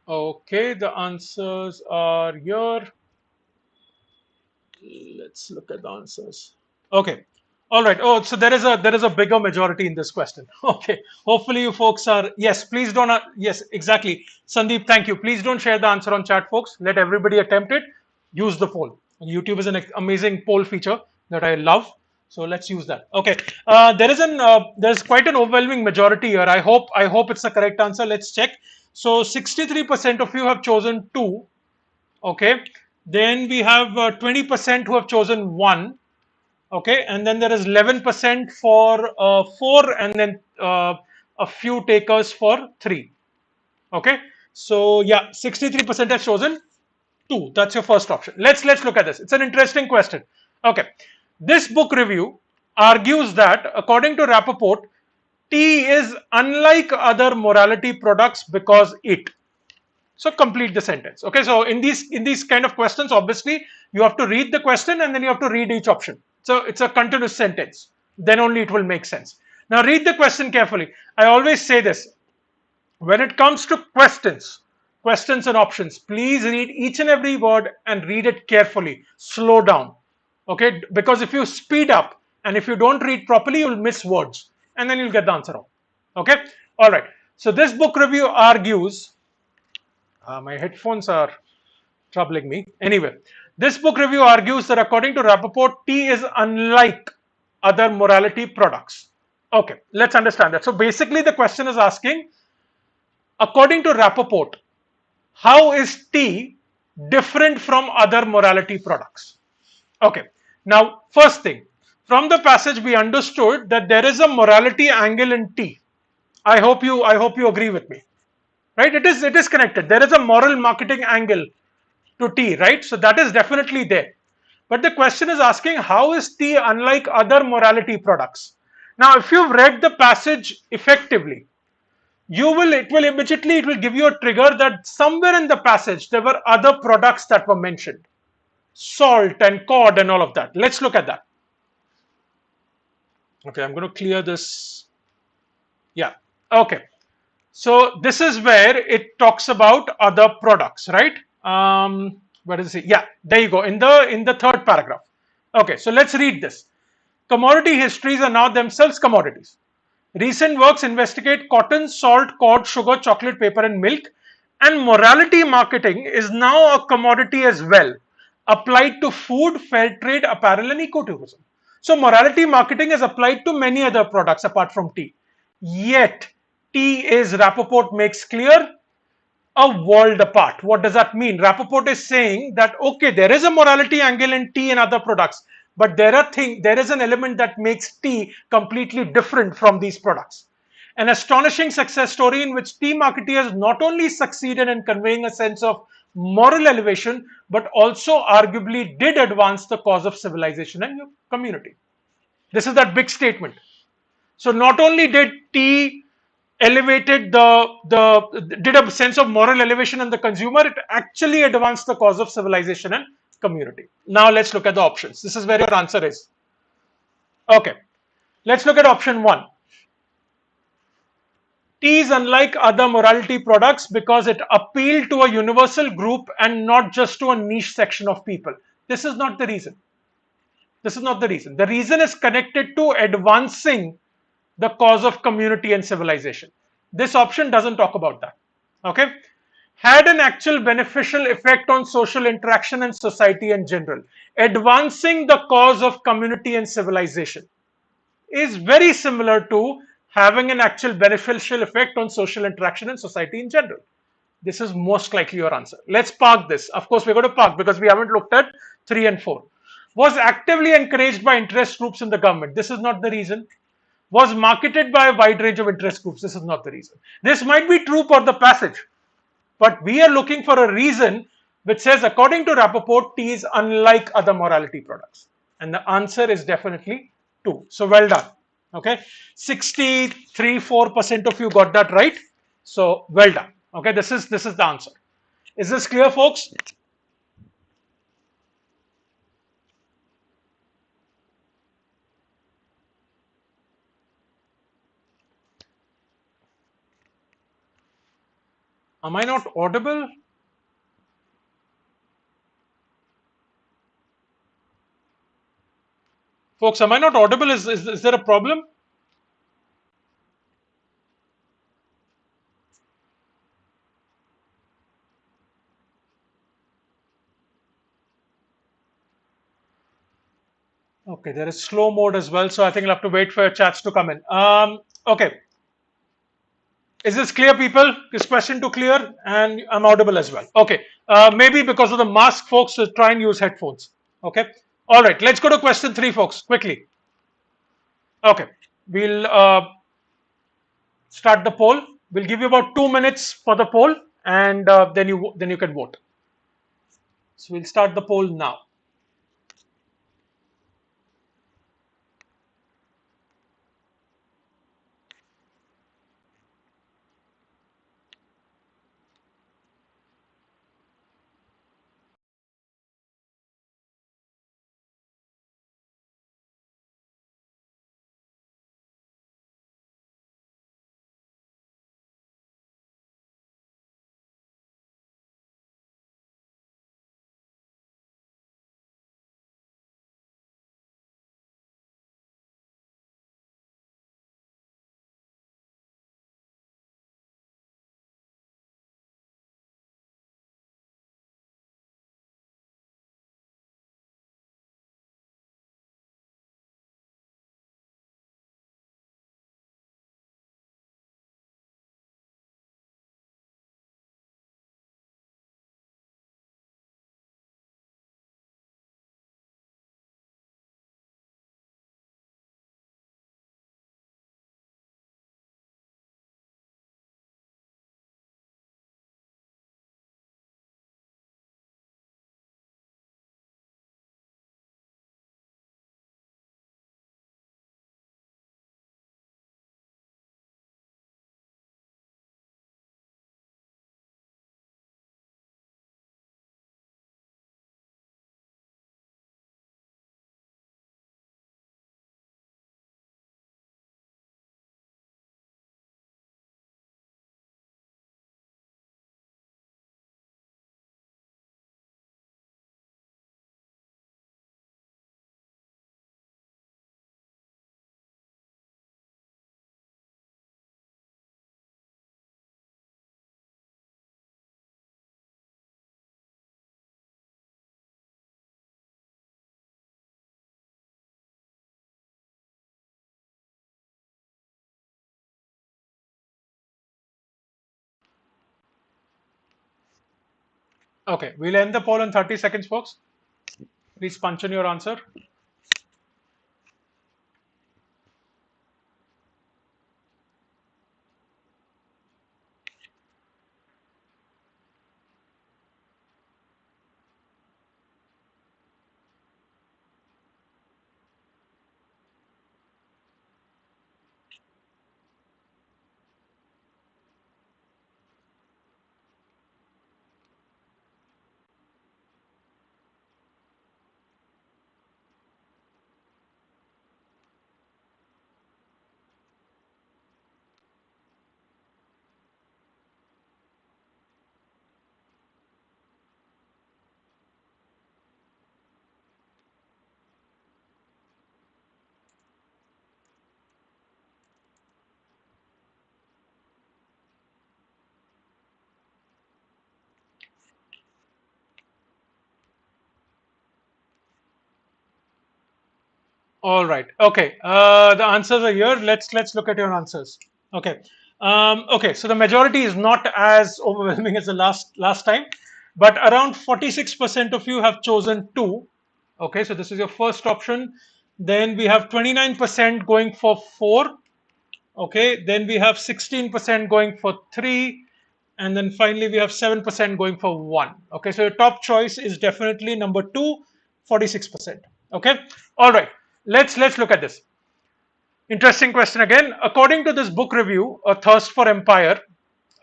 Okay, the answers are here. Let's look at the answers. Okay. All right. Oh, so there is a bigger majority in this question. Okay. Hopefully you folks are yes. Please don't. Yes, exactly. Sandeep, thank you. Please don't share the answer on chat, folks. Let everybody attempt it. Use the poll. YouTube is an amazing poll feature that I love. So let's use that. Okay. There's quite an overwhelming majority here. I hope it's the correct answer. Let's check. So 63% of you have chosen two. Okay, then we have 20% who have chosen one. Okay, and then there is 11% for four, and then a few takers for three. Okay, so yeah, 63% has chosen two. That's your first option. Let's look at this. It's an interesting question. Okay, this book review argues that according to Rappaport, tea is unlike other morality products because it. So complete the sentence. Okay, so in these kind of questions, obviously you have to read the question and then you have to read each option. So it's a continuous sentence. Then only it will make sense. Now read the question carefully. I always say this: when it comes to questions and options, please read each and every word and read it carefully. Slow down. Okay, because if you speed up and if you don't read properly, you'll miss words and then you'll get the answer wrong. Okay, all right. So this book review argues my headphones are troubling me. Anyway, this book review argues that according to Rappaport, tea is unlike other morality products. Okay, let's understand that. So basically, the question is asking, according to Rappaport, how is tea different from other morality products? Okay, now, first thing, from the passage, we understood that there is a morality angle in tea. I hope you agree with me, right? It is connected. There is a moral marketing angle to tea, right? So that is definitely there. But the question is asking, how is tea unlike other morality products? Now, if you've read the passage effectively, it will give you a trigger that somewhere in the passage there were other products that were mentioned, salt and cod and all of that. Let's look at that. Okay, I'm going to clear this. Yeah. Okay. So this is where it talks about other products, right? Where is it? Yeah, there you go. In the third paragraph. Okay, so let's read this. Commodity histories are now themselves commodities. Recent works investigate cotton, salt, cod, sugar, chocolate, paper, and milk. And morality marketing is now a commodity as well, applied to food, fair trade, apparel, and ecotourism. So, morality marketing is applied to many other products apart from tea. Yet, tea is, Rappaport makes clear, a world apart. What does that mean? Rappaport is saying that okay, there is a morality angle in tea and other products, but there is an element that makes tea completely different from these products. An astonishing success story in which tea marketeers not only succeeded in conveying a sense of moral elevation, but also arguably did advance the cause of civilization and community. This is that big statement. So not only did tea elevated the did a sense of moral elevation in the consumer, it actually advanced the cause of civilization and community. Now let's look at the options. This is where your answer is. Okay, let's look at option one. Tea is unlike other morality products because it appealed to a universal group and not just to a niche section of people. This is not the reason. This is not the reason. The reason is connected to advancing the cause of community and civilization. This option doesn't talk about that. Okay? Had an actual beneficial effect on social interaction and society in general. Advancing the cause of community and civilization is very similar to having an actual beneficial effect on social interaction and society in general. This is most likely your answer. Let's park this. Of course, we're going to park because we haven't looked at 3 and 4. Was actively encouraged by interest groups in the government. This is not the reason. Was marketed by a wide range of interest groups. This is not the reason. This might be true for the passage, but we are looking for a reason which says, according to Rappaport, tea is unlike other morality products. And the answer is definitely 2. So well done. Okay, 63-4% of you got that right. So well done. Okay, this is the answer. Is this clear, folks? Am I not audible? Folks, am I not audible? Is there a problem? Okay, there is slow mode as well, so I think I'll have to wait for your chats to come in. Okay, is this clear, people? Is question too clear? And I'm audible as well. Okay, maybe because of the mask, folks, try and use headphones. Okay, all right, let's go to question 3, folks, quickly. Okay, we'll start the poll. We'll give you about 2 minutes for the poll, and then you can vote. So we'll start the poll now. Okay, we'll end the poll in 30 seconds, folks. Please punch in your answer. All right. Okay. The answers are here. Let's look at your answers. Okay. Okay. So the majority is not as overwhelming as the last time, but around 46% of you have chosen 2. Okay. So this is your first option. Then we have 29% going for 4. Okay. Then we have 16% going for 3, and then finally we have 7% going for 1. Okay. So your top choice is definitely number 2, 46%. Okay. All right. Let's look at this. Interesting question again. According to this book review, A Thirst for Empire,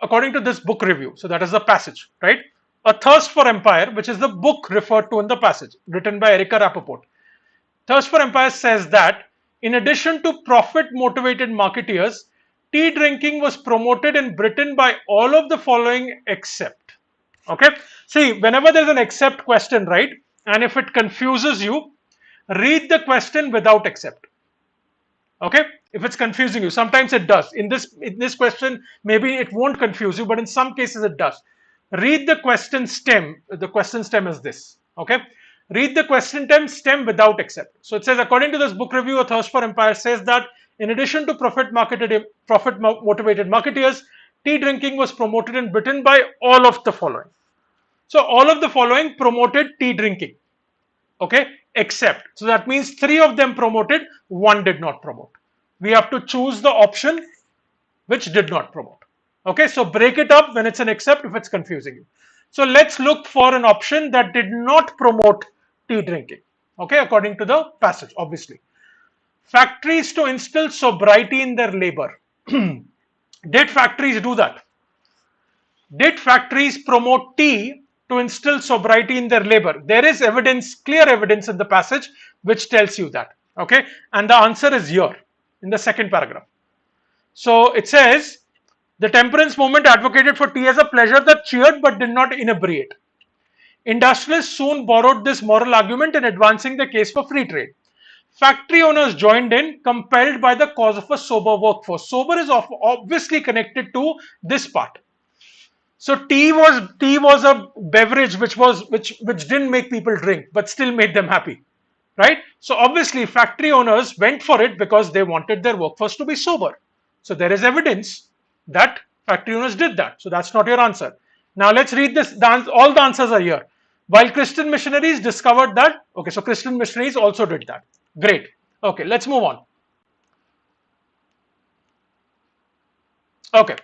according to this book review, so that is the passage, right? A Thirst for Empire, which is the book referred to in the passage, written by Erica Rappaport. Thirst for Empire says that in addition to profit motivated marketeers, tea drinking was promoted in Britain by all of the following except. Okay, see, whenever there's an except question, right, and if it confuses you, read the question without except. Okay, if it's confusing you, sometimes it does. In this question, maybe it won't confuse you, but in some cases it does. Read the question stem. The question stem is this. Okay, read the question stem without except. So it says, according to this book review, A Thirst for Empire says that in addition to profit motivated marketeers, tea drinking was promoted in Britain by all of the following. So all of the following promoted tea drinking. Okay, except, so that means 3 of them promoted, 1 did not promote. We have to choose the option which did not promote. Okay, so break it up when it's an except if it's confusing you. So let's look for an option that did not promote tea drinking. Okay, according to the passage, obviously. Factories to instill sobriety in their labor. Did factories do that? Did factories promote tea to instill sobriety in their labor? There is evidence, clear evidence in the passage which tells you that. Okay, and the answer is here in the second paragraph. So it says, the temperance movement advocated for tea as a pleasure that cheered but did not inebriate. Industrialists soon borrowed this moral argument in advancing the case for free trade. Factory owners joined in, compelled by the cause of a sober workforce. Sober is obviously connected to this part. So tea was a beverage which didn't make people drink but still made them happy, right? So obviously factory owners went for it because they wanted their workforce to be sober. So there is evidence that factory owners did that. So that's not your answer. Now let's read this. All the answers are here. While Christian missionaries discovered that, okay, so Christian missionaries also did that. Great. Okay, let's move on. Okay.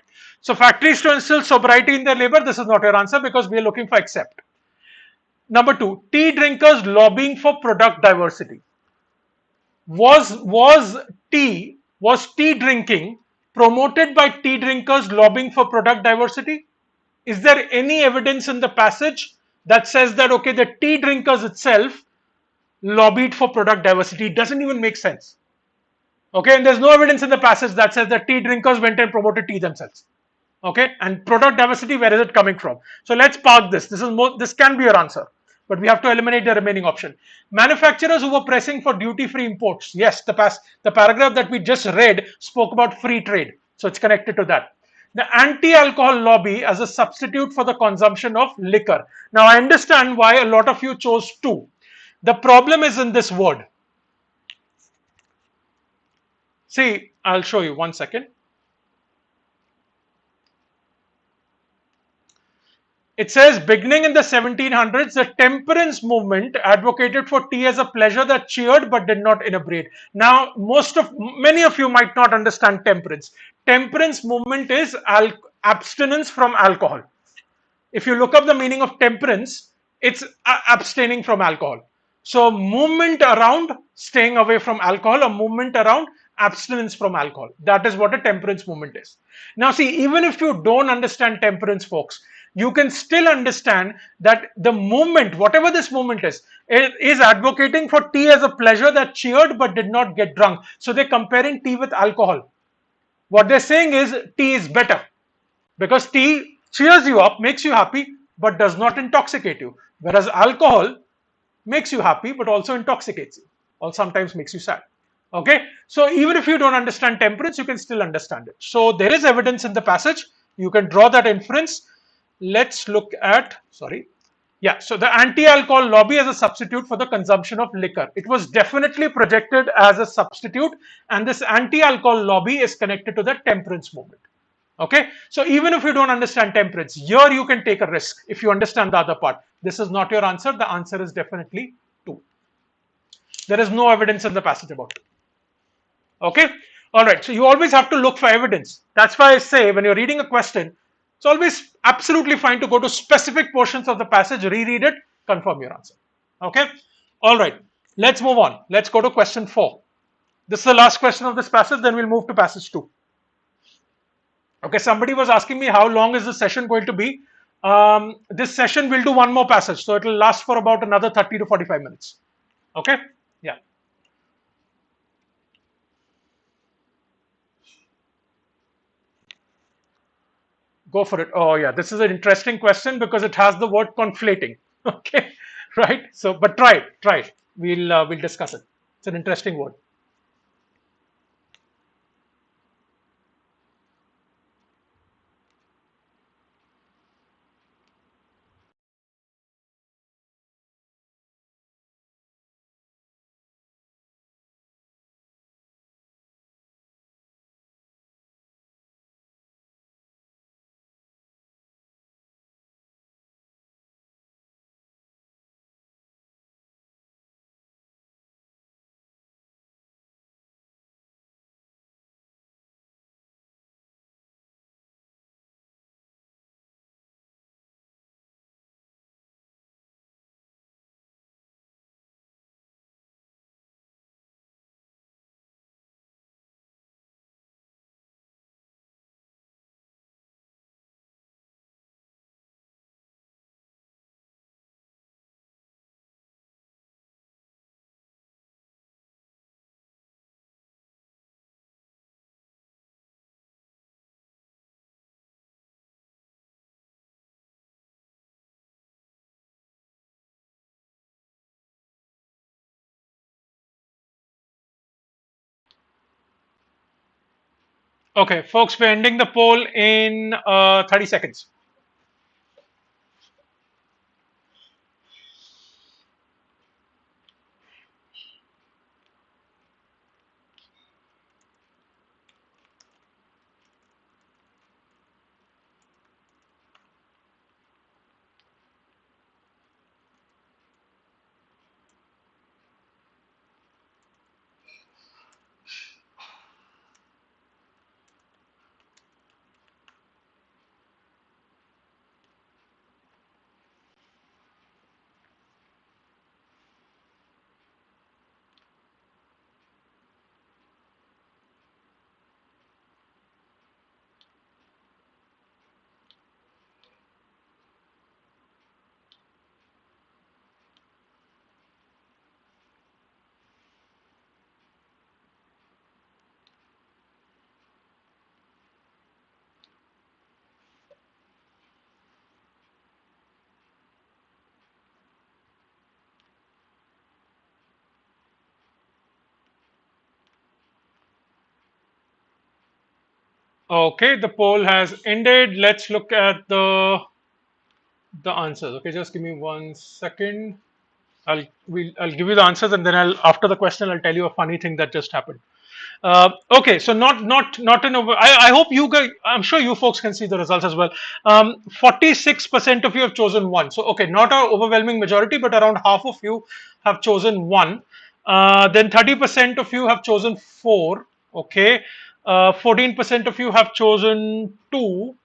So factories to instill sobriety in their labor, this is not your answer because we are looking for except. Number 2, tea drinkers lobbying for product diversity. Was tea drinking promoted by tea drinkers lobbying for product diversity? Is there any evidence in the passage that says that, okay, the tea drinkers itself lobbied for product diversity? It doesn't even make sense. Okay, and there's no evidence in the passage that says that tea drinkers went and promoted tea themselves. Okay, and product diversity, where is it coming from? So let's park this. This can be your answer, but we have to eliminate the remaining option. Manufacturers who were pressing for duty-free imports. Yes, the paragraph that we just read spoke about free trade, so it's connected to that. The anti-alcohol lobby as a substitute for the consumption of liquor. Now I understand why a lot of you chose 2. The problem is in this word. See, I'll show you, one second. It says, beginning in the 1700s, the temperance movement advocated for tea as a pleasure that cheered but did not inebriate. Now, many of you might not understand temperance. Temperance movement is abstinence from alcohol. If you look up the meaning of temperance, it's abstaining from alcohol. So, movement around staying away from alcohol, a movement around abstinence from alcohol. That is what a temperance movement is. Now, see, even if you don't understand temperance, folks, you can still understand that the movement, whatever this movement is advocating for tea as a pleasure that cheered but did not get drunk. So they're comparing tea with alcohol. What they're saying is tea is better because tea cheers you up, makes you happy, but does not intoxicate you. Whereas alcohol makes you happy, but also intoxicates you, or sometimes makes you sad. Okay, so even if you don't understand temperance, you can still understand it. So there is evidence in the passage. You can draw that inference. Let's look at, so the anti-alcohol lobby as a substitute for the consumption of liquor. It was definitely projected as a substitute, and this anti-alcohol lobby is connected to the temperance movement. Okay, so even if you don't understand temperance, here you can take a risk if you understand the other part. This is not your answer. The answer is definitely 2. There is no evidence in the passage about it. Okay, all right, so you always have to look for evidence. That's why I say when you're reading a question, it's always absolutely fine to go to specific portions of the passage, reread it, confirm your answer. Okay, all right, let's move on. Let's go to question 4. This is the last question of this passage, then we'll move to passage 2. Okay, somebody was asking me how long is this session going to be. This session will do one more passage, so it will last for about another 30 to 45 minutes. Okay, yeah. Go for it. Oh yeah, this is an interesting question because it has the word conflating. Okay, right. So, but try it. Try it. We'll discuss it. It's an interesting word. Okay, folks, we're ending the poll in 30 seconds. Okay, the poll has ended. Let's look at the answers. Okay, just give me 1 second. I'll give you the answers, and then I'll after the question I'll tell you a funny thing that just happened. Okay, so not in over. I hope you guys. I'm sure you folks can see the results as well. 46% of you have chosen one. So okay, not an overwhelming majority, but around half of you have chosen one. Then 30% of you have chosen four. Okay, 14% of you have chosen two,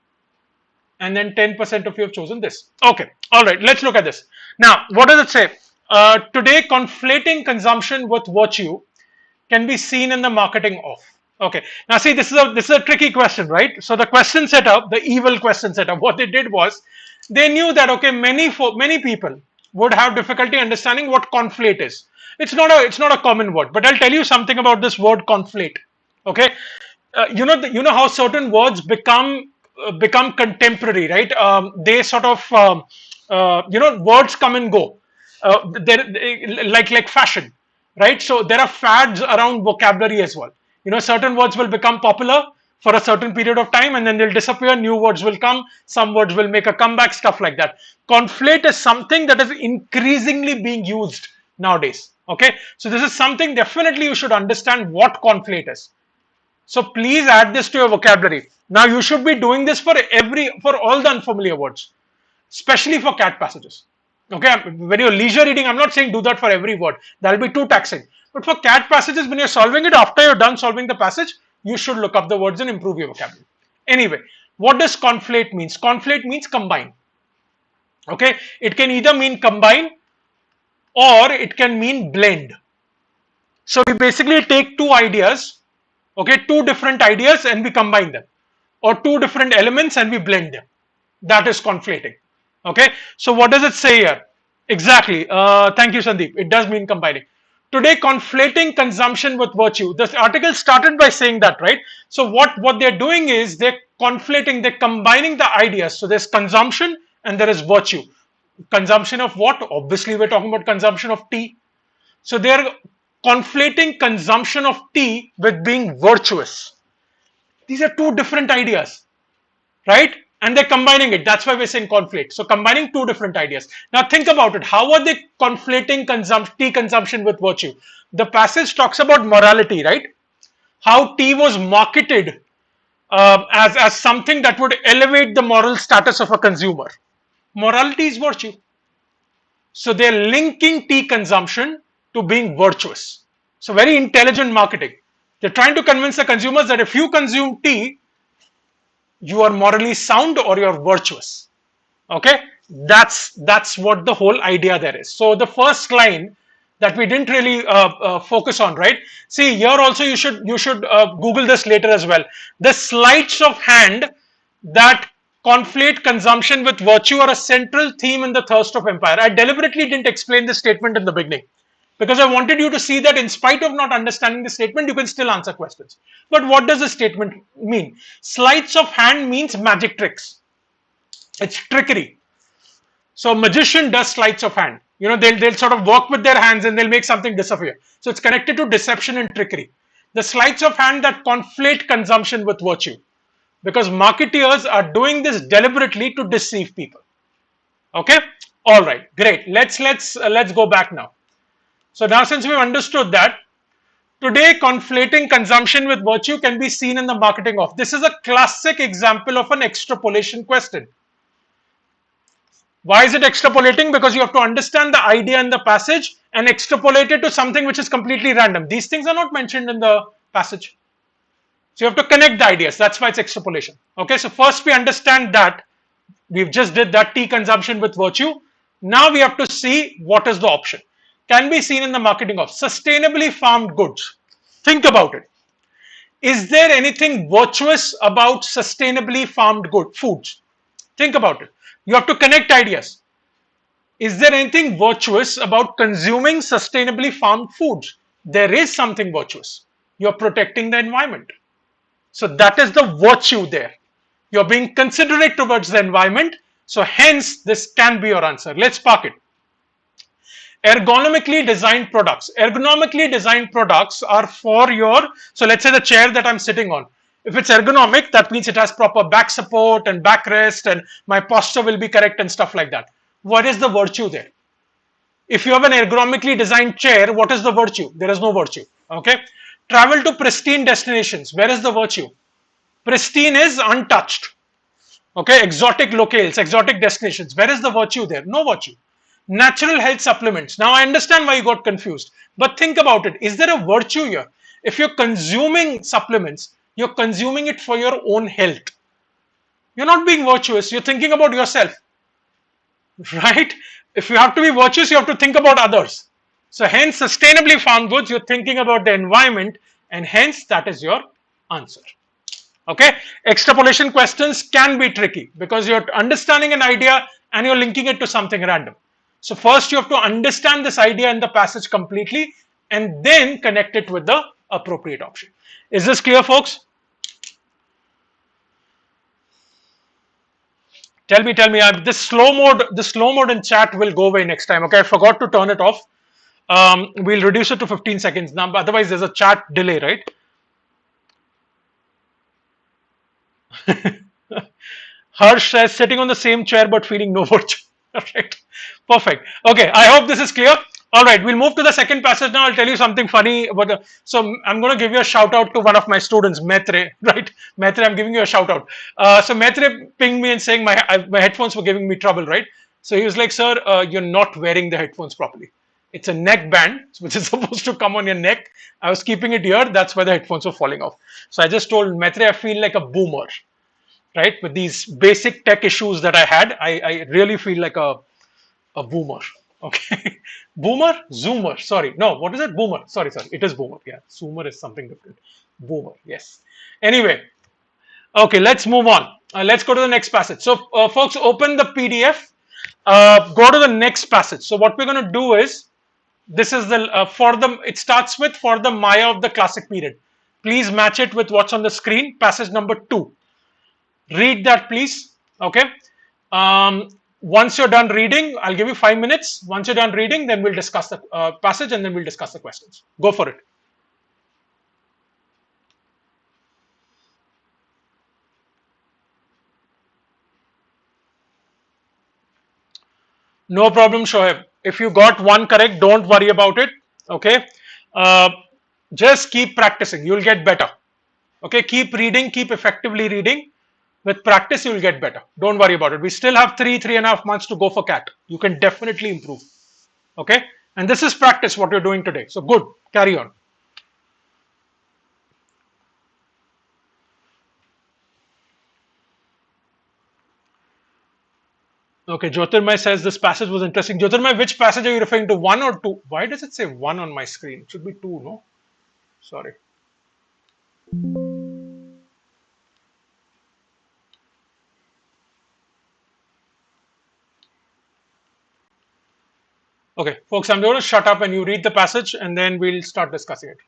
and then 10% of you have chosen this. Okay, all right, let's look at this. Now, what does it say? Today, conflating consumption with virtue can be seen in the marketing of. Okay, now see, this is a tricky question, right? So the question setup, the evil question setup, what they did was they knew that okay, many people would have difficulty understanding what conflate is. It's not a common word, but I'll tell you something about this word conflate. Okay, you know how certain words become contemporary, right? They sort of words come and go. Like fashion, right? So there are fads around vocabulary as well. You know, certain words will become popular for a certain period of time and then they'll disappear. New words will come. Some words will make a comeback. Stuff like that. Conflate is something that is increasingly being used nowadays. Okay, so this is something definitely you should understand what conflate is. So please add this to your vocabulary. Now you should be doing this for all the unfamiliar words, especially for CAT passages. Okay, when you're leisure reading, I'm not saying do that for every word. That'll be too taxing. But for CAT passages, when you're solving it, after you're done solving the passage, you should look up the words and improve your vocabulary. Anyway, what does conflate means? Conflate means combine. Okay, it can either mean combine or it can mean blend. So we basically take two ideas, okay, two different ideas and we combine them, or two different elements and we blend them. That is conflating. Okay, so what does it say here? Exactly. Thank you, Sandeep. It does mean combining. Today, conflating consumption with virtue. This article started by saying that, right? So what they're doing is they're conflating, they're combining the ideas. So there's consumption and there is virtue. Consumption of what? Obviously, we're talking about consumption of tea. So they're conflating consumption of tea with being virtuous. These are two different ideas, right? And they're combining it. That's why we're saying conflate. So combining two different ideas. Now think about it. How are they conflating tea consumption with virtue? The passage talks about morality, right? How tea was marketed as something that would elevate the moral status of a consumer. Morality is virtue. So they're linking tea consumption to being virtuous. So very intelligent marketing. They're trying to convince the consumers that if you consume tea, you are morally sound or you're virtuous. Okay, that's what the whole idea there is. So the first line that we didn't really focus on, right? See here also you should Google this later as well. The sleights of hand that conflate consumption with virtue are a central theme in the thirst of empire. I deliberately didn't explain this statement in the beginning because I wanted you to see that in spite of not understanding the statement, you can still answer questions. But what does the statement mean? Sleights of hand means magic tricks. It's trickery. So a magician does sleights of hand. You know, they'll sort of work with their hands and they'll make something disappear. So it's connected to deception and trickery. The sleights of hand that conflate consumption with virtue. Because marketeers are doing this deliberately to deceive people. Okay? All right, great. Let's go back now. So now since we've understood that, today conflating consumption with virtue can be seen in the marketing of. This is a classic example of an extrapolation question. Why is it extrapolating? Because you have to understand the idea in the passage and extrapolate it to something which is completely random. These things are not mentioned in the passage. So you have to connect the ideas. That's why it's extrapolation. Okay, so first we understand that. We've just did that, tea consumption with virtue. Now we have to see what is the option. Can be seen in the marketing of sustainably farmed goods. Think about it. Is there anything virtuous about sustainably farmed foods? Think about it. You have to connect ideas. Is there anything virtuous about consuming sustainably farmed foods? There is something virtuous. You're protecting the environment. So that is the virtue there. You're being considerate towards the environment. So hence this can be your answer. Let's park it. Ergonomically designed products. Ergonomically designed products are for your, so let's say the chair that I'm sitting on. If it's ergonomic, that means it has proper back support and backrest and my posture will be correct and stuff like that. What is the virtue there? If you have an ergonomically designed chair, what is the virtue? There is no virtue. Okay. Travel to pristine destinations. Where is the virtue? Pristine is untouched. Okay. Exotic locales, exotic destinations. Where is the virtue there? No virtue. Natural health supplements. Now I understand why you got confused. But think about it. Is there a virtue here? If you're consuming supplements, you're consuming it for your own health. You're not being virtuous. You're thinking about yourself. Right? If you have to be virtuous, you have to think about others. So hence sustainably farmed goods, you're thinking about the environment and hence that is your answer. Okay? Extrapolation questions can be tricky because you're understanding an idea and you're linking it to something random. So first you have to understand this idea in the passage completely and then connect it with the appropriate option. Is this clear, folks? Tell me, this slow mode in chat will go away next time. Okay, I forgot to turn it off. We'll reduce it to 15 seconds now, otherwise there's a chat delay, right? Harsh says sitting on the same chair but feeling no virtue. Right. Perfect. Okay, I hope this is clear. All right, we'll move to the second passage now. I'll tell you something funny. So I'm going to give you a shout out to one of my students, Maitre. Right, Maitre, I'm giving you a shout out. So Maitre pinged me and saying my headphones were giving me trouble. Right. So he was like, "Sir, you're not wearing the headphones properly. It's a neck band which is supposed to come on your neck. I was keeping it here. That's why the headphones were falling off." So I just told Maitre, I feel like a boomer. Right, with these basic tech issues that I had, I really feel like a boomer. Okay, boomer, zoomer. Sorry, no, what is it? Boomer. Sorry, it is boomer. Yeah, zoomer is something different. Boomer, yes. Anyway, okay, let's move on. Let's go to the next passage. So, folks, open the PDF. Go to the next passage. So, what we're going to do is This is the for the it starts with for the Maya of the classic period. Please match it with what's on the screen. Passage number 2. Read that, please. Okay. Once you're done reading, I'll give you 5 minutes. Once you're done reading, then we'll discuss the passage and then we'll discuss the questions. Go for it. No problem, Shoaib. If you got one correct, don't worry about it. Okay. Uh, just keep practicing. You'll get better. Okay. Keep reading. Keep effectively reading. With practice, you'll get better. Don't worry about it. We still have 3.5 months to go for CAT. You can definitely improve. Okay. And this is practice what you're doing today. So good. Carry on. Okay, Jyotirmay says this passage was interesting. Jyotirmay, which passage are you referring to? One or two? Why does it say one on my screen? It should be two, no? Sorry. Okay, folks, I'm going to shut up and you read the passage and then we'll start discussing it.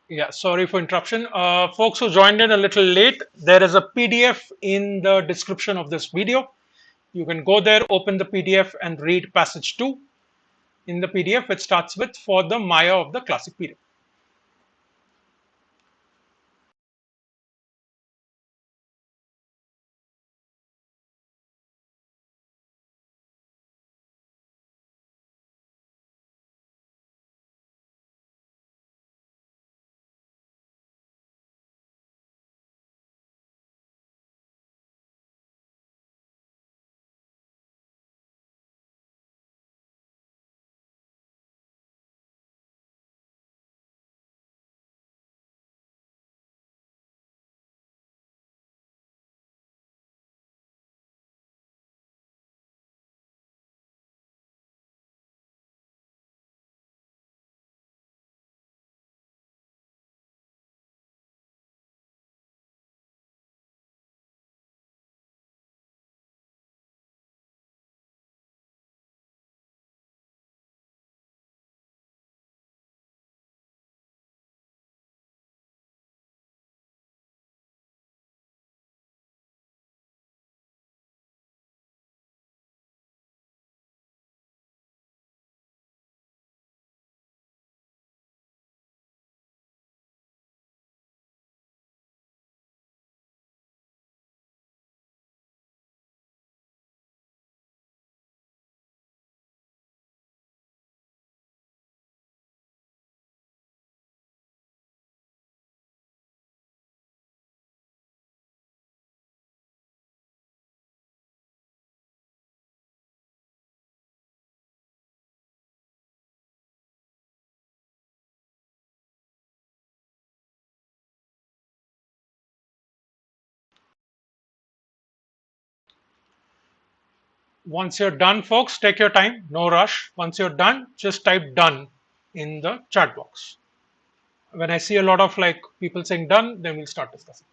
Yeah, sorry for interruption. Folks who joined in a little late, there is a PDF in the description of this video. You can go there, open the PDF, and read passage 2. In the PDF, it starts with for the Maya of the classic period. Once you're done, folks, take your time, no rush. Once you're done, just type done in the chat box. When I see a lot of like people saying done, then we'll start discussing.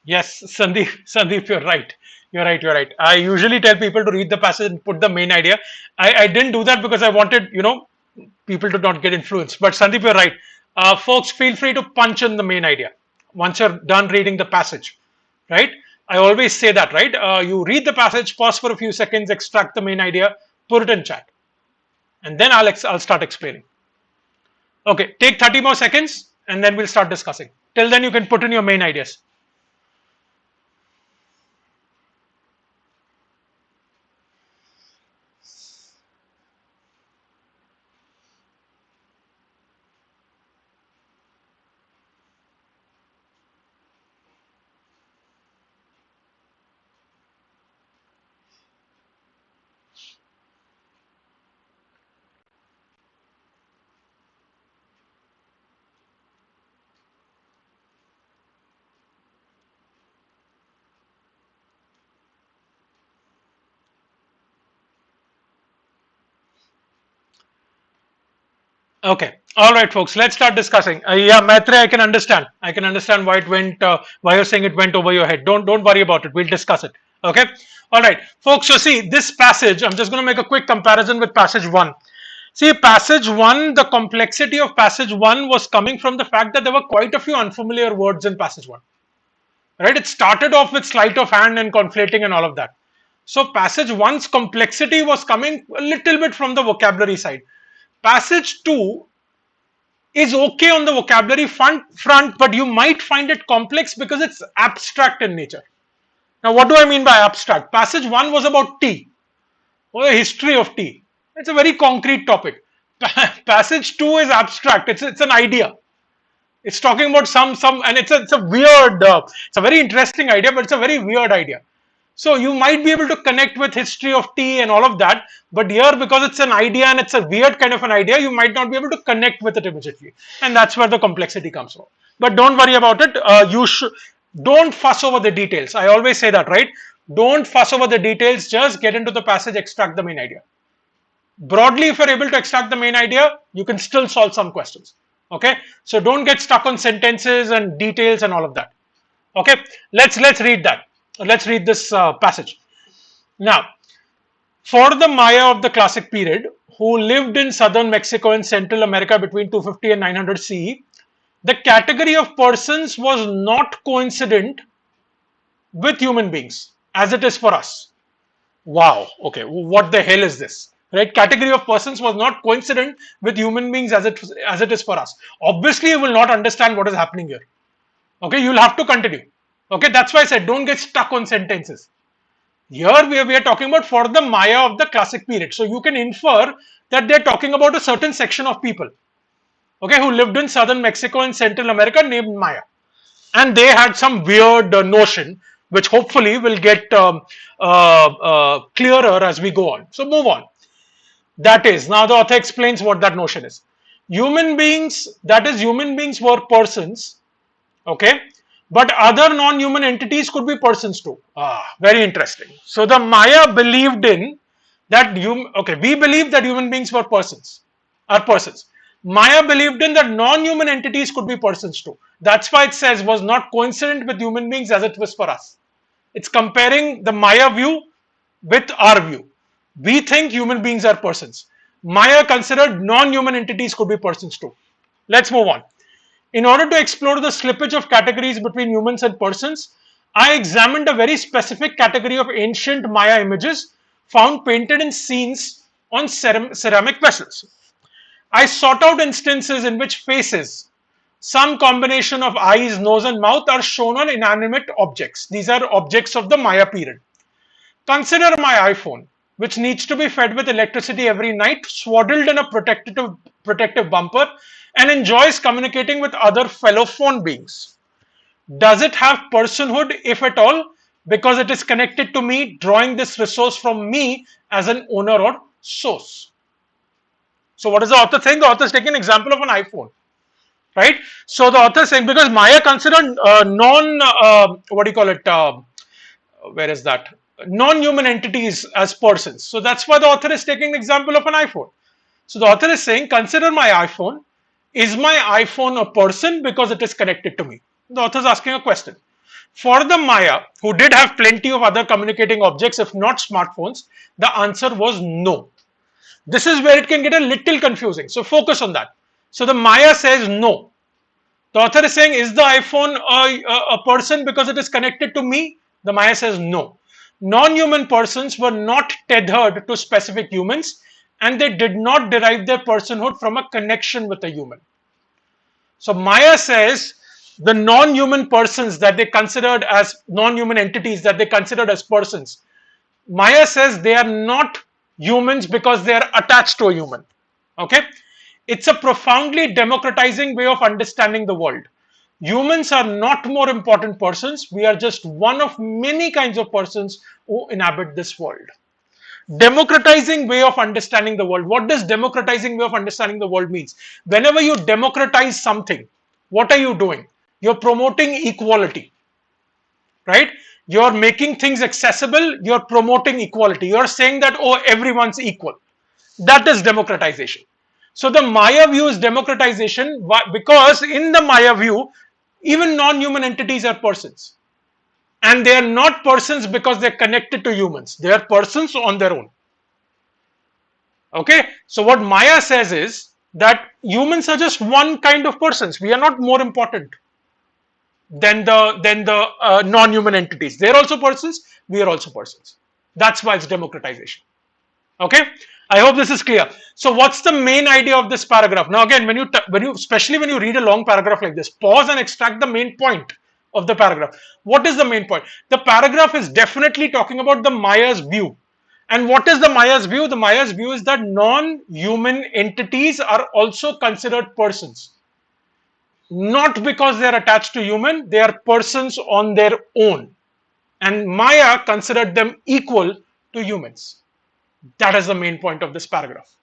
Yes, Sandeep, you're right. You're right. You're right. I usually tell people to read the passage and put the main idea. I didn't do that because I wanted, people to not get influenced. But Sandeep, you're right. Folks, feel free to punch in the main idea once you're done reading the passage, right? I always say that, right? You read the passage, pause for a few seconds, extract the main idea, put it in chat, and then I'll start explaining. Okay, take 30 more seconds, and then we'll start discussing. Till then, you can put in your main ideas. Okay. All right, folks. Let's start discussing. Yeah, Maitre, I can understand. I can understand why it went. Why you're saying it went over your head. Don't worry about it. We'll discuss it. Okay. All right, folks. So see this passage. I'm just going to make a quick comparison with passage one. See, passage one. The complexity of passage one was coming from the fact that there were quite a few unfamiliar words in passage one. Right. It started off with sleight of hand and conflating and all of that. So passage one's complexity was coming a little bit from the vocabulary side. Passage 2 is okay on the vocabulary front, but you might find it complex because it's abstract in nature. Now, what do I mean by abstract? Passage 1 was about tea, or the history of tea. It's a very concrete topic. Passage 2 is abstract. It's an idea. It's talking about and it's a weird, it's a very interesting idea, but it's a very weird idea. So you might be able to connect with history of tea and all of that, but here because it's an idea and it's a weird kind of an idea, you might not be able to connect with it immediately, and that's where the complexity comes from. But don't worry about it. You should don't fuss over the details. I always say that, right? Don't fuss over the details. Just get into the passage, extract the main idea. Broadly, if you're able to extract the main idea, you can still solve some questions. Okay, so don't get stuck on sentences and details and all of that. Okay, let's read that. Let's read this passage. Now, for the Maya of the classic period, who lived in southern Mexico and Central America between 250 and 900 CE, the category of persons was not coincident with human beings as it is for us. Wow, okay, what the hell is this? Right, category of persons was not coincident with human beings as it is for us. Obviously, you will not understand what is happening here. Okay, you'll have to continue. Okay, that's why I said don't get stuck on sentences. Here we are talking about for the Maya of the classic period. So you can infer that they're talking about a certain section of people, okay, who lived in southern Mexico and Central America named Maya. And they had some weird notion, which hopefully will get clearer as we go on. So move on. That is, now the author explains what that notion is. Human beings, that is, human beings were persons, okay, but other non-human entities could be persons too. Very interesting. So the Maya believed in that we believe that human beings were persons, are persons. Maya believed in that non-human entities could be persons too. That's why it says was not coincident with human beings as it was for us. It's comparing the Maya view with our view. We think human beings are persons. Maya considered non-human entities could be persons too. Let's move on. In order to explore the slippage of categories between humans and persons, I examined a very specific category of ancient Maya images found painted in scenes on ceramic vessels. I sought out instances in which faces, some combination of eyes, nose, and mouth, are shown on inanimate objects. These are objects of the Maya period. Consider my iPhone, which needs to be fed with electricity every night, swaddled in a protective bumper, and enjoys communicating with other fellow phone beings. Does it have personhood, if at all, because it is connected to me, drawing this resource from me as an owner or source? So what is the author saying? The author is taking an example of an iPhone, right? So the author is saying, because Maya considered where is that? Non-human entities as persons. So that's why the author is taking an example of an iPhone. So the author is saying, consider my iPhone. Is my iPhone a person because it is connected to me? The author is asking a question. For the Maya, who did have plenty of other communicating objects, if not smartphones, the answer was no. This is where it can get a little confusing. So focus on that. So the Maya says no. The author is saying, is the iPhone a person because it is connected to me? The Maya says no. Non-human persons were not tethered to specific humans, and they did not derive their personhood from a connection with a human. So Maya says the non-human persons that they considered as non-human entities that they considered as persons, Maya says they are not humans because they are attached to a human. Okay? It's a profoundly democratizing way of understanding the world. Humans are not more important persons. We are just one of many kinds of persons who inhabit this world. Democratizing way of understanding the world. What does democratizing way of understanding the world means? Whenever you democratize something, what are you doing? You're promoting equality, right? You're making things accessible. You're promoting equality. You're saying that, oh, everyone's equal. That is democratization. So the Maya view is democratization because in the Maya view, even non-human entities are persons. And they are not persons because they're connected to humans. They are persons on their own. Okay, so what Maya says is that humans are just one kind of persons. We are not more important than the non-human entities. They're also persons. We are also persons. That's why it's democratization. Okay, I hope this is clear. So what's the main idea of this paragraph? Now again, when you especially when you read a long paragraph like this, pause and extract the main point of the paragraph. What is the main point? The paragraph is definitely talking about the Maya's view. And what is the Maya's view? The Maya's view is that non-human entities are also considered persons. Not because they are attached to human, they are persons on their own. And Maya considered them equal to humans. That is the main point of this paragraph.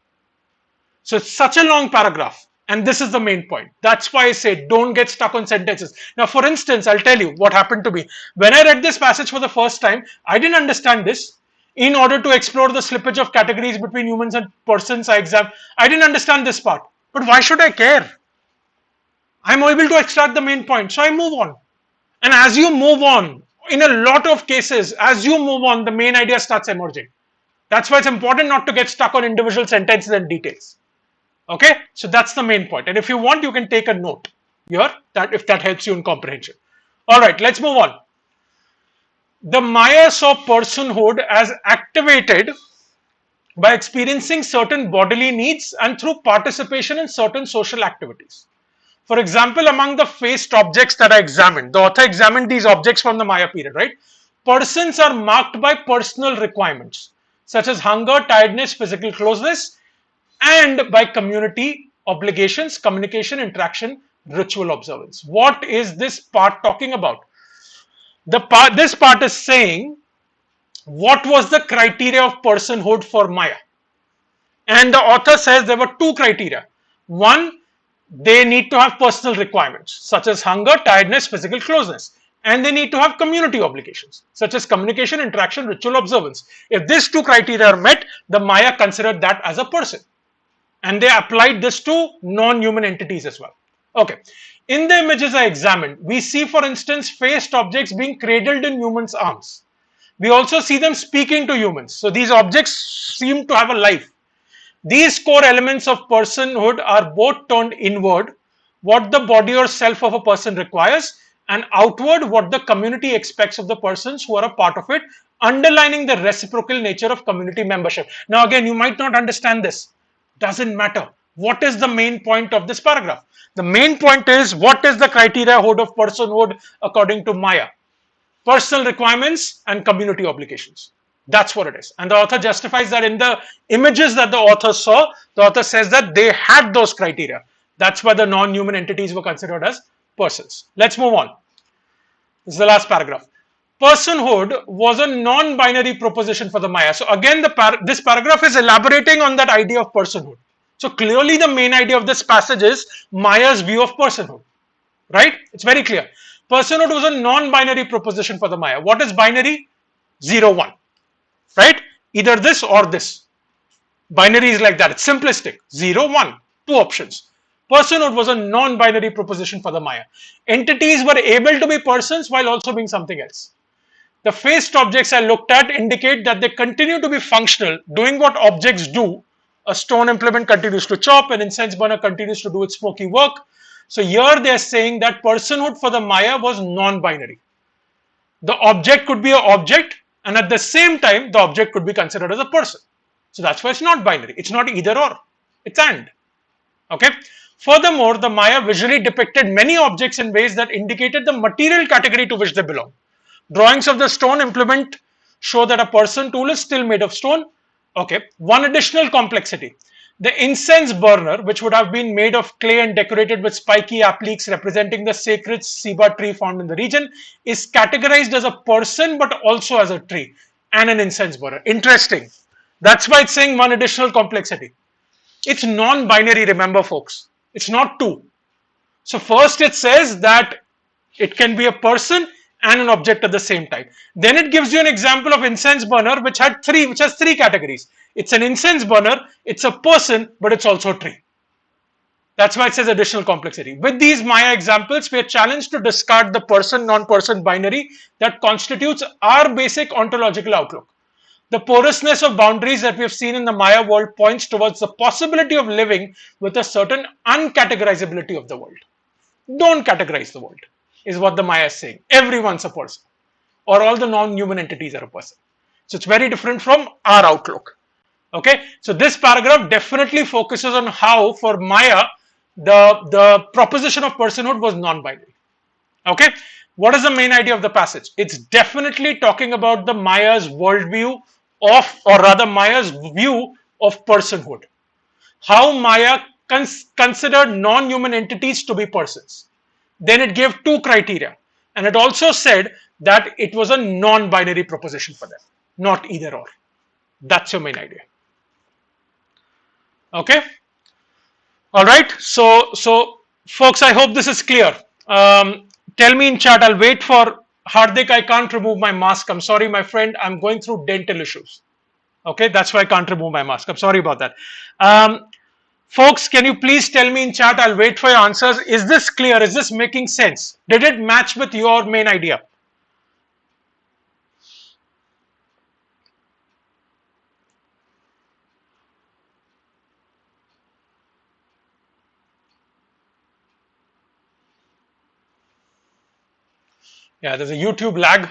So it's such a long paragraph, and this is the main point. That's why I say don't get stuck on sentences. Now, for instance, I'll tell you what happened to me. When I read this passage for the first time, I didn't understand this. In order to explore the slippage of categories between humans and persons, I didn't understand this part. But why should I care? I'm able to extract the main point, so I move on. And as you move on, in a lot of cases, as you move on, the main idea starts emerging. That's why it's important not to get stuck on individual sentences and details. Okay, so that's the main point. And if you want, you can take a note here that if that helps you in comprehension. All right, let's move on. The Maya saw personhood as activated by experiencing certain bodily needs and through participation in certain social activities. For example, among the faced objects that I examined, the author examined these objects from the Maya period, right? Persons are marked by personal requirements such as hunger, tiredness, physical closeness, and by community obligations, communication, interaction, ritual observance. What is this part talking about? This part is saying what was the criteria of personhood for Maya. And the author says there were two criteria. One, they need to have personal requirements such as hunger, tiredness, physical closeness. And they need to have community obligations such as communication, interaction, ritual observance. If these two criteria are met, the Maya considered that as a person. And they applied this to non-human entities as well. Okay. In the images I examined, we see, for instance, faced objects being cradled in humans' arms. We also see them speaking to humans. So these objects seem to have a life. These core elements of personhood are both turned inward, what the body or self of a person requires, and outward, what the community expects of the persons who are a part of it, underlining the reciprocal nature of community membership. Now again, you might not understand this. Doesn't matter. What is the main point of this paragraph? The main point is, what is the criteria of personhood according to Maya? Personal requirements and community obligations. That's what it is. And the author justifies that in the images that the author saw, the author says that they had those criteria. That's why the non-human entities were considered as persons. Let's move on. This is the last paragraph. Personhood was a non-binary proposition for the Maya. So again, this paragraph is elaborating on that idea of personhood. So clearly the main idea of this passage is Maya's view of personhood, right? It's very clear. Personhood was a non-binary proposition for the Maya. What is binary? 0, 1, right? Either this or this. Binary is like that. It's simplistic. 0, 1, two options. Personhood was a non-binary proposition for the Maya. Entities were able to be persons while also being something else. The faced objects I looked at indicate that they continue to be functional, doing what objects do. A stone implement continues to chop, an incense burner continues to do its smoky work. So here they are saying that personhood for the Maya was non-binary. The object could be an object, and at the same time, the object could be considered as a person. So that's why it's not binary. It's not either or. It's and. Okay. Furthermore, the Maya visually depicted many objects in ways that indicated the material category to which they belong. Drawings of the stone implement show that a person tool is still made of stone. Okay. One additional complexity. The incense burner, which would have been made of clay and decorated with spiky appliques representing the sacred ceiba tree found in the region, is categorized as a person but also as a tree and an incense burner. Interesting. That's why it's saying one additional complexity. It's non-binary, remember folks. It's not two. So first it says that it can be a person and an object at the same time. Then it gives you an example of incense burner which has three categories. It's an incense burner, it's a person, but it's also a tree. That's why it says additional complexity. With these Maya examples, we are challenged to discard the person, non-person binary that constitutes our basic ontological outlook. The porousness of boundaries that we have seen in the Maya world points towards the possibility of living with a certain uncategorizability of the world. Don't categorize the world, is what the Maya is saying. Everyone's a person, or all the non-human entities are a person. So it's very different from our outlook. Okay, so this paragraph definitely focuses on how, for Maya, the proposition of personhood was non-binary. Okay, what is the main idea of the passage? It's definitely talking about the Maya's worldview of, or rather Maya's view of personhood. How Maya considered non-human entities to be persons. Then it gave two criteria, and it also said that it was a non-binary proposition for them, not either or. That's your main idea. Okay. All right. So folks, I hope this is clear. Tell me in chat. I'll wait for Hardik. I can't remove my mask. I'm sorry, my friend. I'm going through dental issues. Okay, that's why I can't remove my mask. I'm sorry about that. Folks, can you please tell me in chat? I'll wait for your answers. Is this clear? Is this making sense? Did it match with your main idea? Yeah, there's a YouTube lag.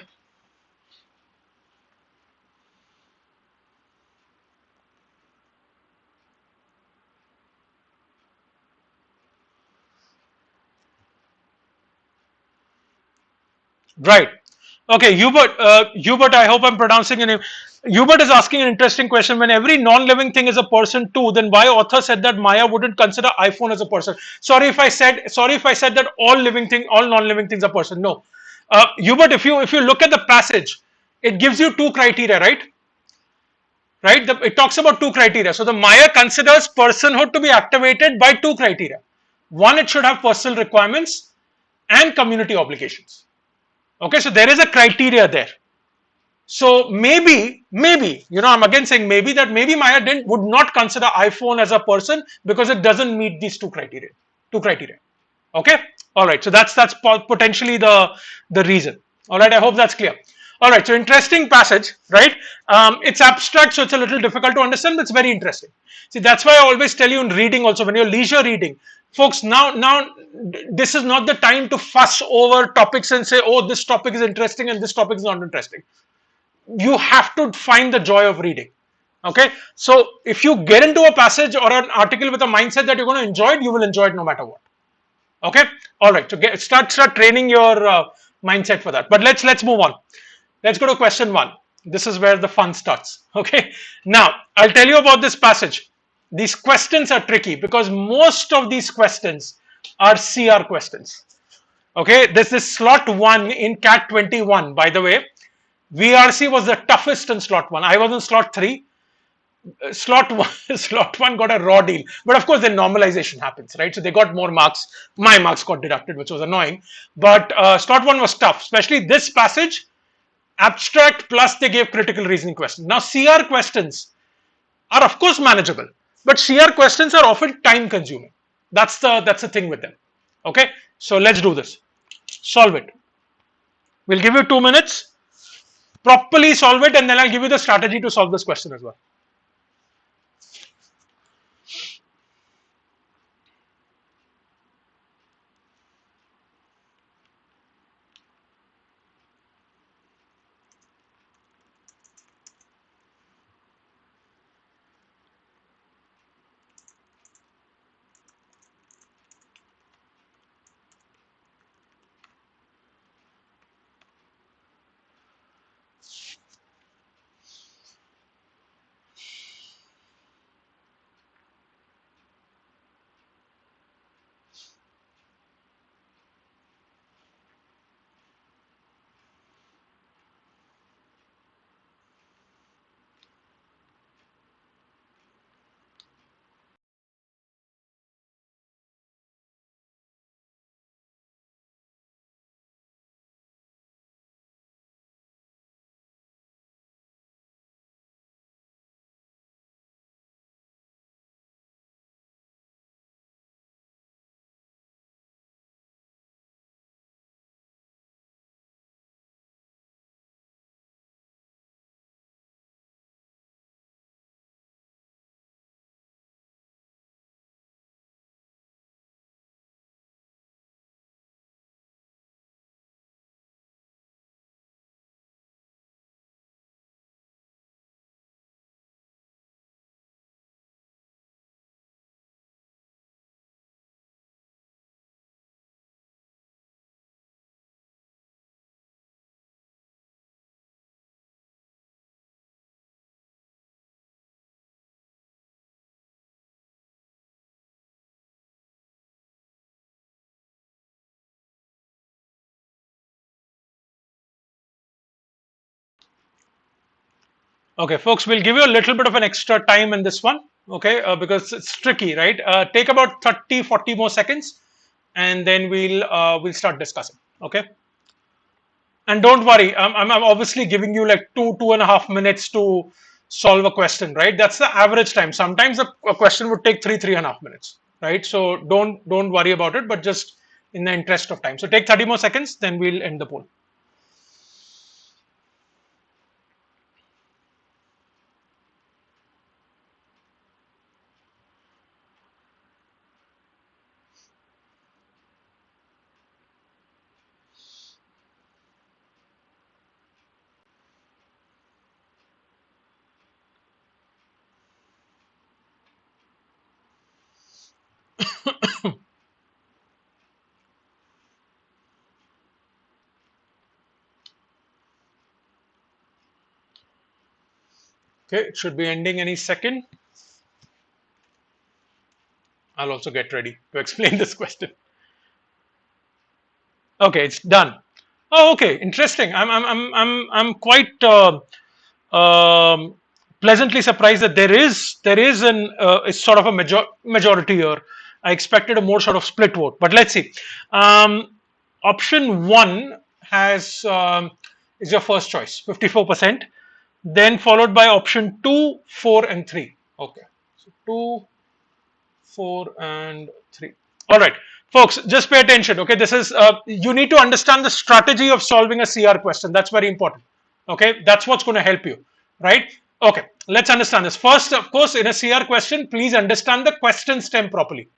Right. Okay, Hubert, I hope I'm pronouncing your name. Hubert is asking an interesting question. When every non-living thing is a person too, then why author said that Maya wouldn't consider iPhone as a person? Sorry if I said that all non-living things are person. No. Hubert, if you look at the passage, it gives you two criteria, right? Right? It talks about two criteria. So the Maya considers personhood to be activated by two criteria. One, it should have personal requirements and community obligations. Okay, so there is a criteria there. So maybe, I'm again saying maybe Maya would not consider iPhone as a person because it doesn't meet these two criteria. Okay, all right. So that's potentially the reason. All right, I hope that's clear. All right, so interesting passage, right? It's abstract, so it's a little difficult to understand, but it's very interesting. See, that's why I always tell you in reading also, when you're leisure reading, folks, now this is not the time to fuss over topics and say, oh, this topic is interesting and this topic is not interesting. You have to find the joy of reading. Okay, so if you get into a passage or an article with a mindset that you're going to enjoy it, you will enjoy it no matter what. Okay, all right, so start training your mindset for that. But let's move on. Let's go to question 1. This is where the fun starts. Okay, now I'll tell you about this passage. These questions are tricky because most of these questions are CR questions. Okay, this is slot 1 in CAT 21. By the way, VRC was the toughest in slot 1. I was in slot 3. Slot 1 got a raw deal, but of course then normalization happens, right? So they got more marks. My marks got deducted, which was annoying. But slot 1 was tough, especially this passage, abstract plus they gave critical reasoning questions. Now CR questions are of course manageable, but CR questions are often time consuming. That's the thing with them. Okay, so let's do this. Solve it. We'll give you 2 minutes. Properly solve it, and then I'll give you the strategy to solve this question as well. Okay, folks, we'll give you a little bit of an extra time in this one, okay, because it's tricky, right? Take about 30, 40 more seconds, and then we'll start discussing, okay? And don't worry, I'm obviously giving you like 2.5 minutes to solve a question, right? That's the average time. Sometimes a question would take 3.5 minutes, right? So don't worry about it, but just in the interest of time. So take 30 more seconds, then we'll end the poll. Okay, it should be ending any second. I'll also get ready to explain this question. Okay, it's done. Oh, okay, interesting. I'm quite pleasantly surprised that there is an it's sort of a majority here. I expected a more sort of split vote, but let's see. Option one has is your first choice, 54%. Then followed by option 2, 4, and 3. Okay, so 2, 4, and 3. All right, folks, just pay attention. Okay, this is you need to understand the strategy of solving a CR question. That's very important. Okay, that's what's going to help you, right? Okay, let's understand this. First, of course, in a CR question, please understand the question stem properly.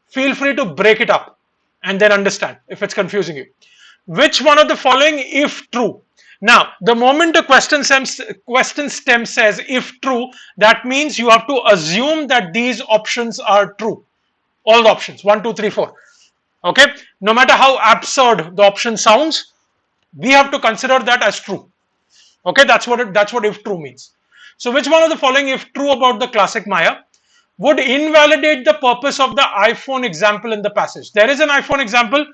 Feel free to break it up and then understand if it's confusing you. Which one of the following, if true? Now, the moment the question stem says if true, that means you have to assume that these options are true. All the options, 1, 2, 3, 4. Okay, no matter how absurd the option sounds, we have to consider that as true. Okay, that's what if true means. So, which one of the following, if true about the classic Maya, would invalidate the purpose of the iPhone example in the passage? There is an iPhone example.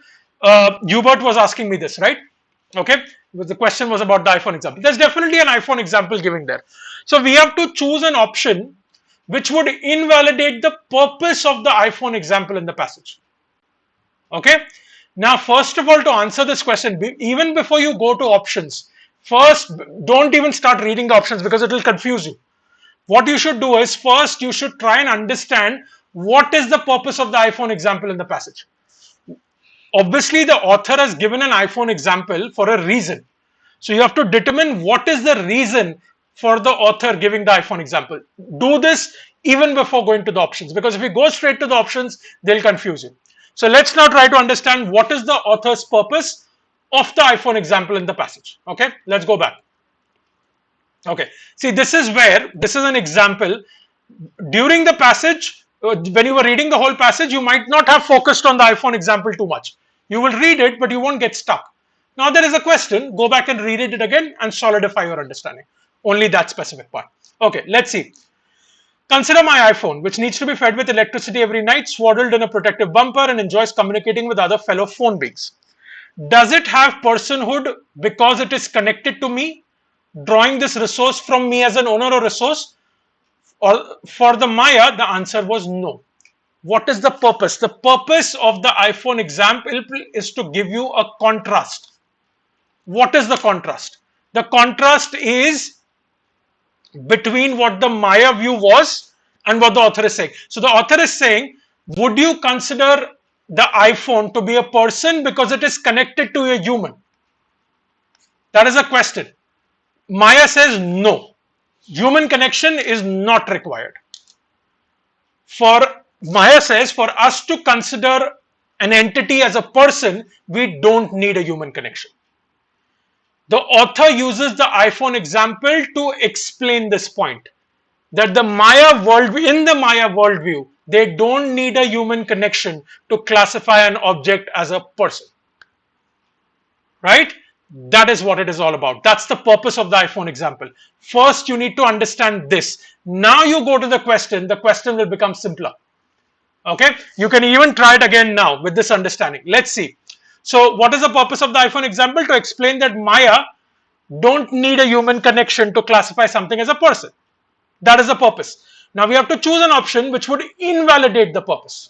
Hubert was asking me this, right? Okay, the question was about the iPhone example. There's definitely an iPhone example giving there. So we have to choose an option which would invalidate the purpose of the iPhone example in the passage. Okay. Now, first of all, to answer this question, even before you go to options, first, don't even start reading the options because it will confuse you. What you should do is first you should try and understand What is the purpose of the iPhone example in the passage? Obviously, the author has given an iPhone example for a reason. So you have to determine what is the reason for the author giving the iPhone example. Do this even before going to the options, because if you go straight to the options, they'll confuse you. So let's now try to understand what is the author's purpose of the iPhone example in the passage. Okay, let's go back. Okay, see, this is an example. During the passage, when you were reading the whole passage, you might not have focused on the iPhone example too much. You will read it, but you won't get stuck. Now there is a question, go back and read it again and solidify your understanding. Only that specific part. Okay, let's see. Consider my iPhone, which needs to be fed with electricity every night, swaddled in a protective bumper, and enjoys communicating with other fellow phone beings. Does it have personhood because it is connected to me, drawing this resource from me as an owner or resource? Or for the Maya, the answer was no. What is the purpose? The purpose of the iPhone example is to give you a contrast. What is the contrast? The contrast is between what the Maya view was and what the author is saying. So the author is saying, would you consider the iPhone to be a person because it is connected to a human? That is a question. Maya says no. Human connection is not required. Maya says for us to consider an entity as a person, we don't need a human connection. The author uses the iPhone example to explain this point, that in the Maya worldview, they don't need a human connection to classify an object as a person. Right? That is what it is all about. That's the purpose of the iPhone example. First, you need to understand this. Now you go to the question will become simpler. Okay? You can even try it again now with this understanding. Let's see. So what is the purpose of the iPhone example? To explain that Maya don't need a human connection to classify something as a person. That is the purpose. Now we have to choose an option which would invalidate the purpose.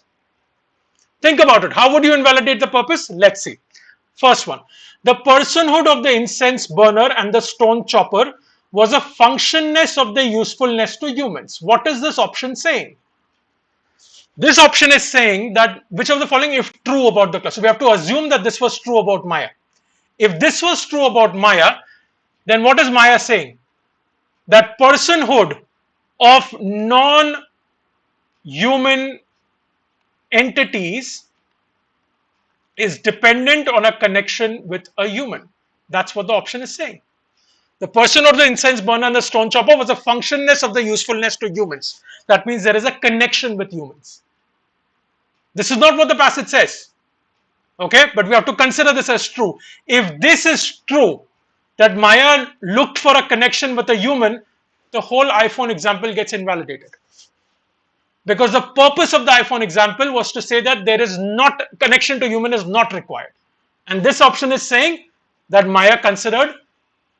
Think about it. How would you invalidate the purpose? Let's see. First one. The personhood of the incense burner and the stone chopper was a functionness of the usefulness to humans. What is this option saying? This option is saying that which of the following if true about the class. So we have to assume that this was true about Maya. If this was true about Maya, then what is Maya saying? That personhood of non-human entities is dependent on a connection with a human. That's what the option is saying. The personhood of the incense burner and the stone chopper was a functionness of the usefulness to humans. That means there is a connection with humans. This is not what the passage says. Okay, but we have to consider this as true. If this is true, that Maya looked for a connection with a human, the whole iPhone example gets invalidated. Because the purpose of the iPhone example was to say that there is not connection to human is not required. And this option is saying that Maya considered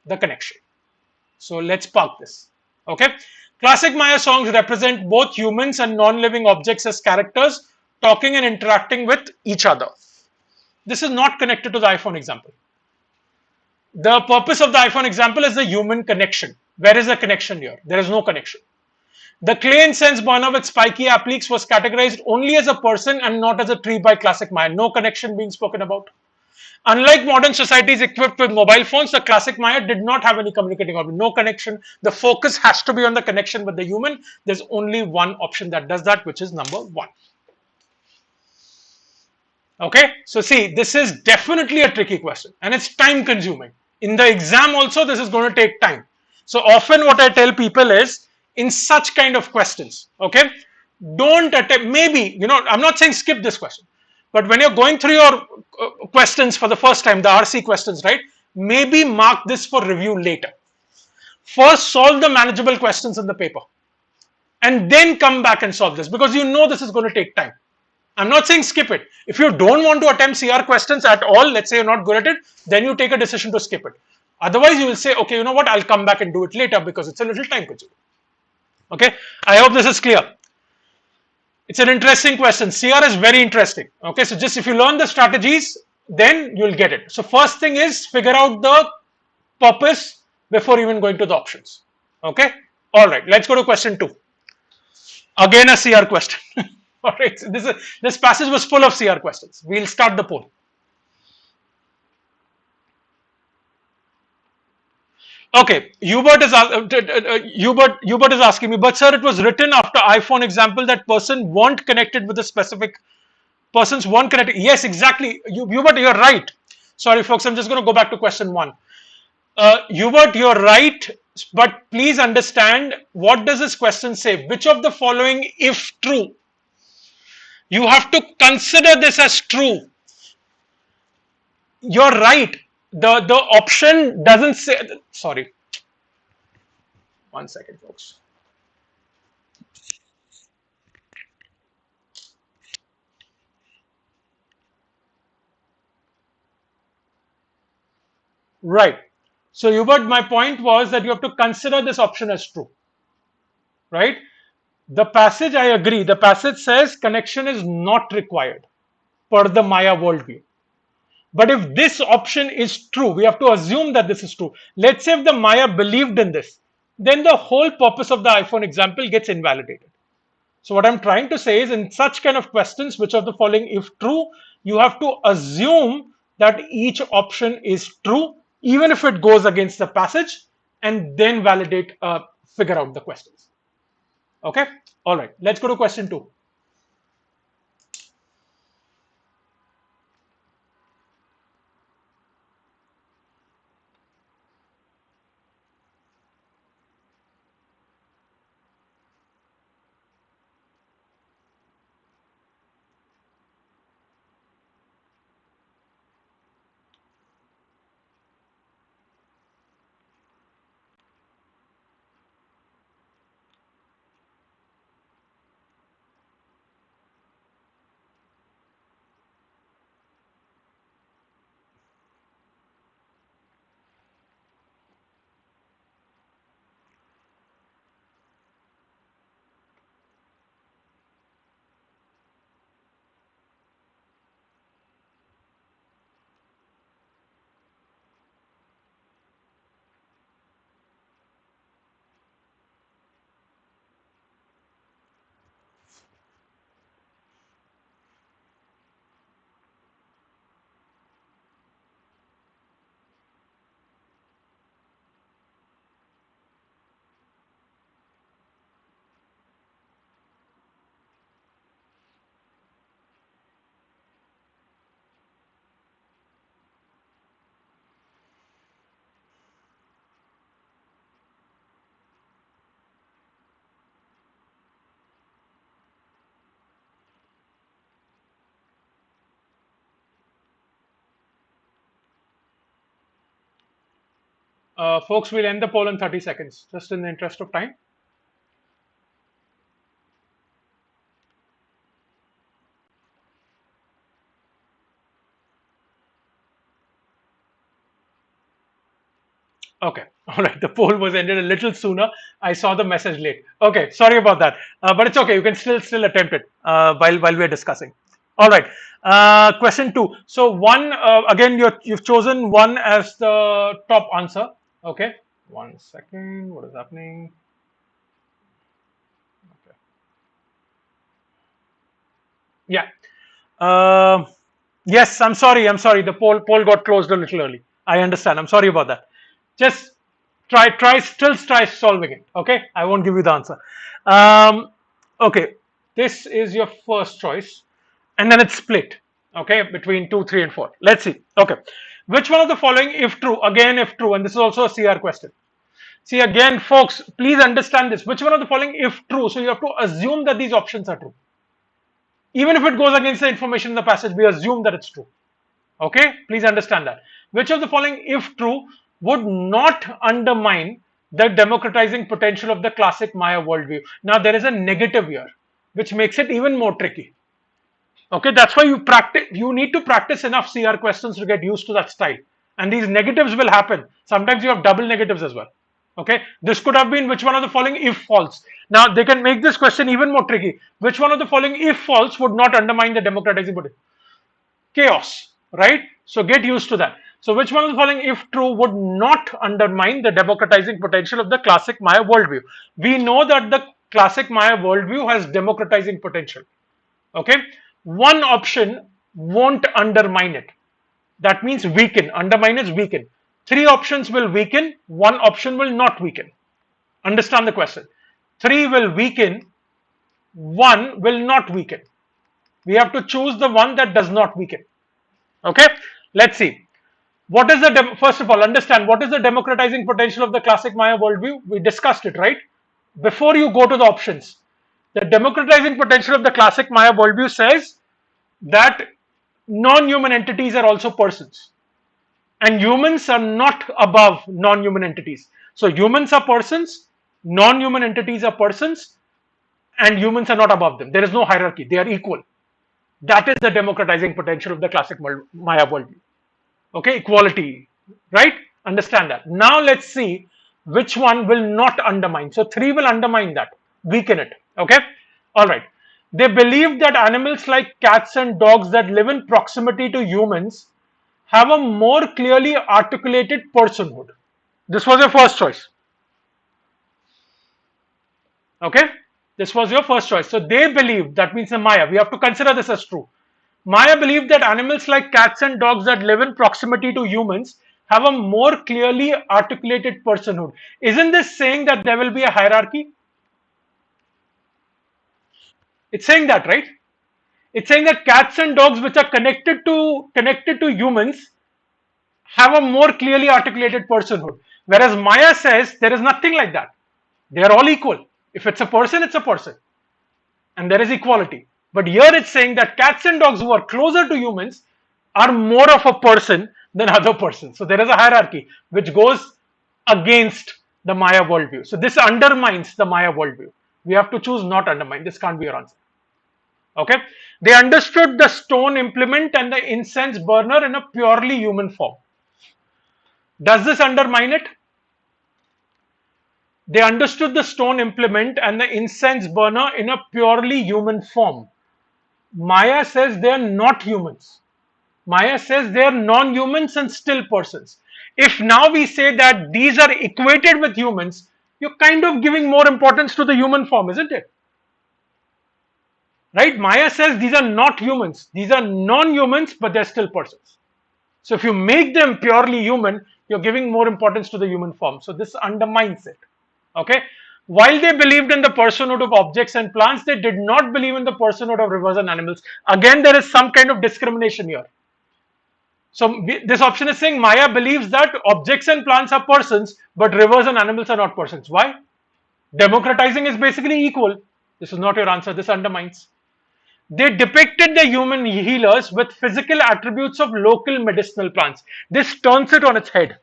the connection. So let's park this. Okay. Classic Maya songs represent both humans and non-living objects as characters talking and interacting with each other. This is not connected to the iPhone example. The purpose of the iPhone example is the human connection. Where is the connection here? There is no connection. The clay incense burner with spiky appliques was categorized only as a person and not as a tree by classic Maya. No connection being spoken about. Unlike modern societies equipped with mobile phones, the classic Maya did not have any communicating object. No connection. The focus has to be on the connection with the human. There's only one option that does that, which is number 1. Okay, so see, this is definitely a tricky question and it's time consuming. In the exam also, this is going to take time. So often what I tell people is, in such kind of questions, okay, don't attempt, maybe, I'm not saying skip this question, but when you're going through your questions for the first time, the RC questions, right, maybe mark this for review later. First, solve the manageable questions in the paper and then come back and solve this, because this is going to take time. I'm not saying skip it. If you don't want to attempt CR questions at all, let's say you're not good at it, then you take a decision to skip it. Otherwise, you will say, okay, you know what, I'll come back and do it later because it's a little time consuming. Okay, I hope this is clear. It's an interesting question. CR is very interesting. Okay, so just if you learn the strategies, then you'll get it. So first thing is figure out the purpose before even going to the options. Okay, all right, let's go to question 2. Again a CR question. All right. So this passage was full of CR questions. We'll start the poll. Okay, Hubert is asking me, but sir, it was written after iPhone example that person weren't connected with a specific persons weren't connected. Yes, exactly. Hubert, you're right. Sorry, folks, I'm just going to go back to question one. Hubert, you're right, but please understand what does this question say? Which of the following, if true? You have to consider this as true. You're right. The option doesn't say. Sorry, one second, folks. Right. So, Hubert, my point was that you have to consider this option as true. Right. The passage, I agree. The passage says connection is not required per the Maya worldview. But if this option is true, we have to assume that this is true. Let's say if the Maya believed in this, then the whole purpose of the iPhone example gets invalidated. So what I'm trying to say is in such kind of questions, which of the following, if true, you have to assume that each option is true, even if it goes against the passage, and then validate, figure out the questions. Okay. All right. Let's go to question two. Folks, we'll end the poll in 30 seconds, just in the interest of time. Okay. All right. The poll was ended a little sooner. I saw the message late. Okay. Sorry about that. But it's okay. You can still attempt it while we're discussing. All right. Question two. So one again, you've chosen one as the top answer. Okay. One second. What is happening? Okay. Yeah. Yes. I'm sorry. I'm sorry. The poll got closed a little early. I understand. I'm sorry about that. Just try solving it. Okay, I won't give you the answer. Okay, this is your first choice, and then it's split. Okay, between 2, 3, and 4. Let's see. Okay, which one of the following, if true, again if true, and this is also a CR question. See again, folks, please understand this. Which one of the following, if true? So you have to assume that these options are true. Even if it goes against the information in the passage, we assume that it's true. Okay, please understand that. Which of the following, if true, would not undermine the democratizing potential of the classic Maya worldview? Now, there is a negative here, which makes it even more tricky. Okay, that's why you need to practice enough CR questions to get used to that style. And these negatives will happen. Sometimes you have double negatives as well. Okay, this could have been which one of the following if false. Now, they can make this question even more tricky. Which one of the following if false would not undermine the democratizing potential? Chaos, right? So get used to that. So which one of the following, if true, would not undermine the democratizing potential of the classic Maya worldview? We know that the classic Maya worldview has democratizing potential. Okay, one option won't undermine it. That means weaken. Undermine is weaken. Three options will weaken, one option will not weaken. Understand the question. Three will weaken, one will not weaken. We have to choose the one that does not weaken. Okay, let's see. What is the first of all, understand what is the democratizing potential of the classic Maya worldview? We discussed it, right? Before you go to the options, the democratizing potential of the classic Maya worldview says that non-human entities are also persons, and humans are not above non-human entities. So humans are persons, non-human entities are persons, and humans are not above them. There is no hierarchy; they are equal. That is the democratizing potential of the classic Maya worldview. Okay, equality, right? Understand that. Now let's see which one will not undermine. So three will undermine that, weaken it. Okay, all right. They believe that animals like cats and dogs that live in proximity to humans have a more clearly articulated personhood. This was your first choice. Okay, this was your first choice. So they believe, that means the Maya, we have to consider this as true. Maya believed that animals like cats and dogs that live in proximity to humans have a more clearly articulated personhood. Isn't this saying that there will be a hierarchy? It's saying that, right? It's saying that cats and dogs which are connected to humans have a more clearly articulated personhood. Whereas Maya says there is nothing like that. They are all equal. If it's a person, it's a person. And there is equality. But here it's saying that cats and dogs who are closer to humans are more of a person than other persons. So there is a hierarchy which goes against the Maya worldview. So this undermines the Maya worldview. We have to choose not undermine. This can't be your answer. Okay. They understood the stone implement and the incense burner in a purely human form. Does this undermine it? They understood the stone implement and the incense burner in a purely human form. Maya says they are not humans. Maya says they are non-humans and still persons. If now we say that these are equated with humans, you're kind of giving more importance to the human form, isn't it? Right? Maya says these are not humans. These are non-humans, but they're still persons. So if you make them purely human, you're giving more importance to the human form. So this undermines it. Okay. While they believed in the personhood of objects and plants, they did not believe in the personhood of rivers and animals. Again, there is some kind of discrimination here. So this option is saying Maya believes that objects and plants are persons, but rivers and animals are not persons. Why? Democratizing is basically equal. This is not your answer. This undermines. They depicted the human healers with physical attributes of local medicinal plants. This turns it on its head.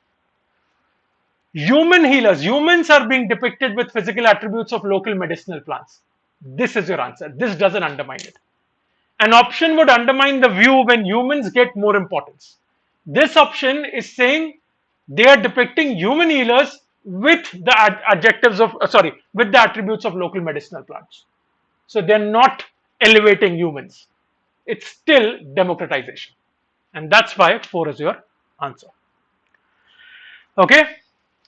Human healers, humans are being depicted with physical attributes of local medicinal plants. This is your answer. This doesn't undermine it. An option would undermine the view when humans get more importance. This option is saying they are depicting human healers with the adjectives of, with the attributes of local medicinal plants. So they're not elevating humans. It's still democratization. And that's why 4 is your answer. Okay?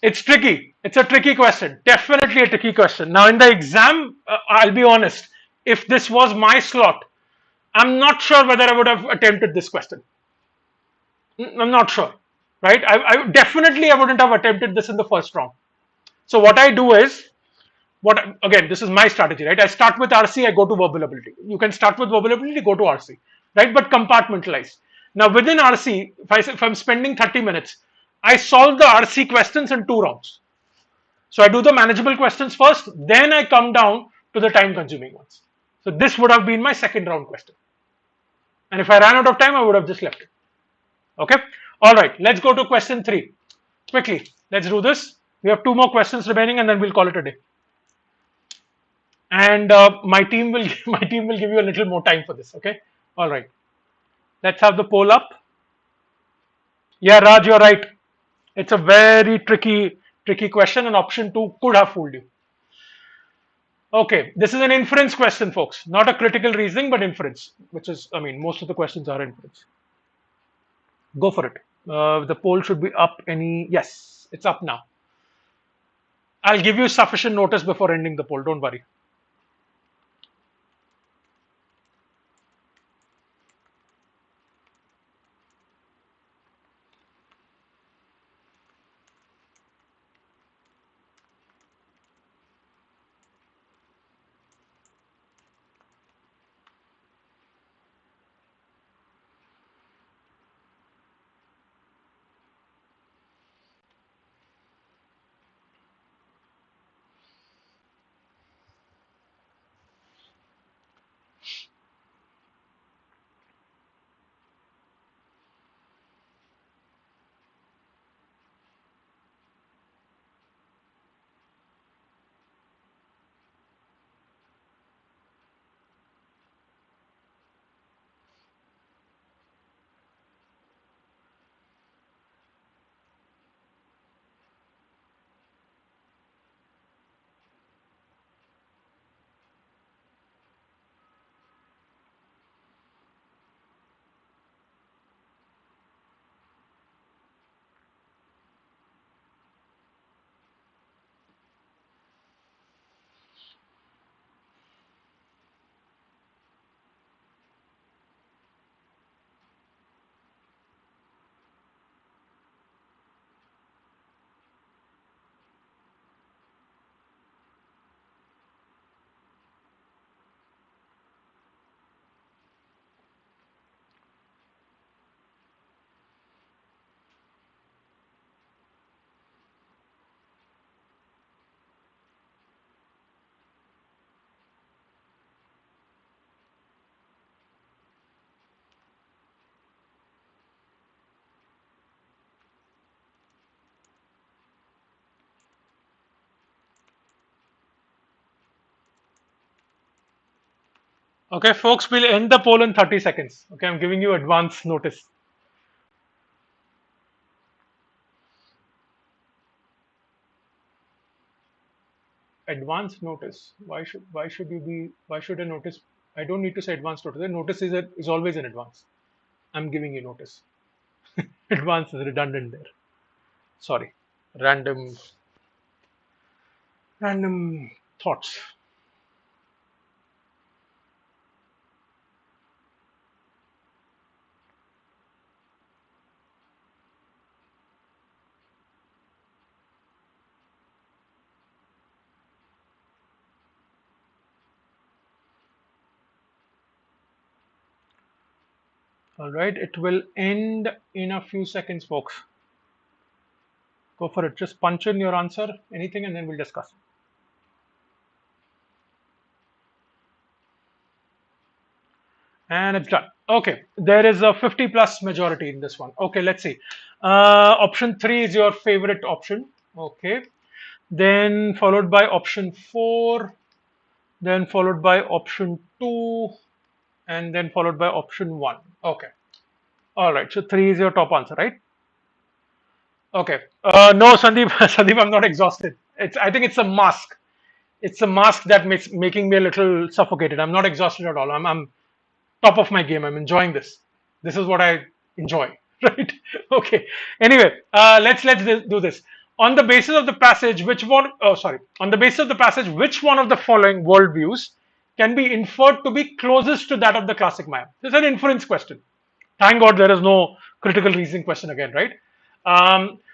It's tricky. It's a tricky question. Definitely a tricky question. Now, in the exam, I'll be honest, if this was my slot, I'm not sure whether I would have attempted this question. I'm not sure, right? I definitely I wouldn't have attempted this in the first round. So what I do is, again, this is my strategy, right? I start with RC, I go to verbal ability. You can start with verbal ability, go to RC, right? But compartmentalize. Now within RC, if I'm spending 30 minutes, I solve the RC questions in 2 rounds. So I do the manageable questions first, then I come down to the time consuming ones. So this would have been my second round question. And if I ran out of time, I would have just left it. Okay. All right. Let's go to question 3. Quickly. Let's do this. We have 2 more questions remaining, and then we'll call it a day. And my team will give you a little more time for this. Okay. All right. Let's have the poll up. Yeah, Raj, you're right. It's a very tricky question, and option 2 could have fooled you. Okay, this is an inference question, folks. Not a critical reasoning, but inference, which is, most of the questions are inference. Go for it. The poll should be up yes, it's up now. I'll give you sufficient notice before ending the poll, don't worry. Okay, folks, we'll end the poll in 30 seconds. Okay, I'm giving you advance notice. Advance notice. Why should a notice? I don't need to say advance notice. The notice is always in advance. I'm giving you notice. Advance is redundant there. Sorry. Random random thoughts. All right, it will end in a few seconds, folks. Go for it. Just punch in your answer, anything, and then we'll discuss. And it's done. Okay, there is a 50 plus majority in this one. Okay, let's see. Option 3 is your favorite option. Okay, then followed by option 4, then followed by option 2, and then followed by option 1. Okay, all right, so 3 is your top answer, right? Okay, no, Sandeep, Sandeep, I'm not exhausted. I think it's a mask. It's a mask that makes making me a little suffocated. I'm not exhausted at all. I'm top of my game. I'm enjoying this. This is what I enjoy, right? Okay. Anyway, let's do this. On the basis of the passage, which one? Oh, sorry. On the basis of the passage, which one of the following worldviews can be inferred to be closest to that of the classic Maya? This is an inference question. Thank God there is no critical reasoning question again, right?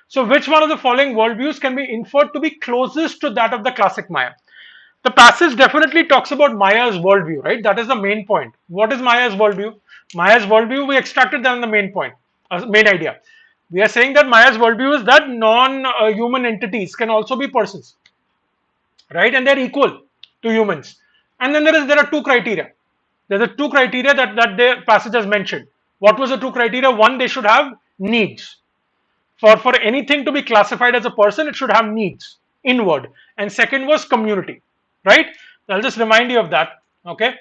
So, which one of the following worldviews can be inferred to be closest to that of the classic Maya? The passage definitely talks about Maya's worldview, right? That is the main point. What is Maya's worldview? Maya's worldview, we extracted that in the main point, main idea. We are saying that Maya's worldview is that non-human entities can also be persons, right? And they're equal to humans. And then there are two criteria. There's a two criteria that the passage has mentioned. What was the two criteria? One, they should have needs. For anything to be classified as a person, it should have needs inward. And second was community, right? I'll just remind you of that. Okay.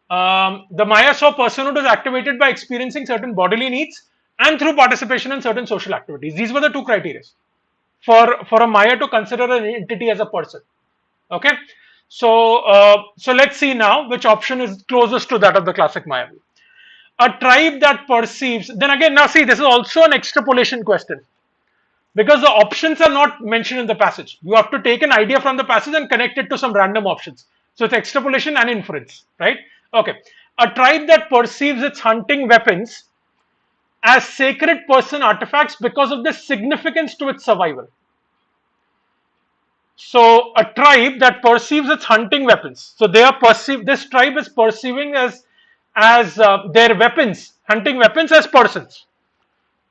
The Maya saw personhood is activated by experiencing certain bodily needs and through participation in certain social activities. These were the two criteria for a Maya to consider an entity as a person. Okay. So let's see now which option is closest to that of the classic Maya view. A tribe that perceives, then again, now see, this is also an extrapolation question because the options are not mentioned in the passage. You have to take an idea from the passage and connect it to some random options. So it's extrapolation and inference, right? Okay. A tribe that perceives its hunting weapons as sacred person artifacts because of the significance to its survival. So a tribe that perceives its hunting weapons. So they are perceived. This tribe is perceiving as their weapons, hunting weapons, as persons.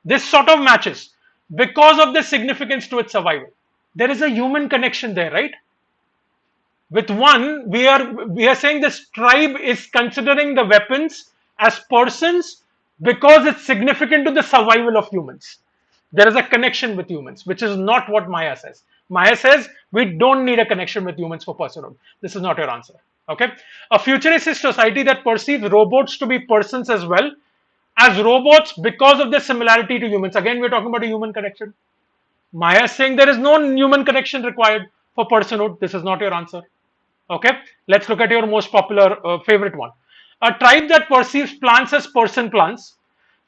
This sort of matches because of the significance to its survival. There is a human connection there, right? With one, we are saying this tribe is considering the weapons as persons because it's significant to the survival of humans. There is a connection with humans, which is not what Maya says. Maya says we don't need a connection with humans for personhood. This is not your answer. Okay. A futuristic society that perceives robots to be persons as well as robots because of their similarity to humans. Again, we're talking about a human connection. Maya is saying there is no human connection required for personhood. This is not your answer. Okay, let's look at your most popular favorite one. A tribe that perceives plants as person plants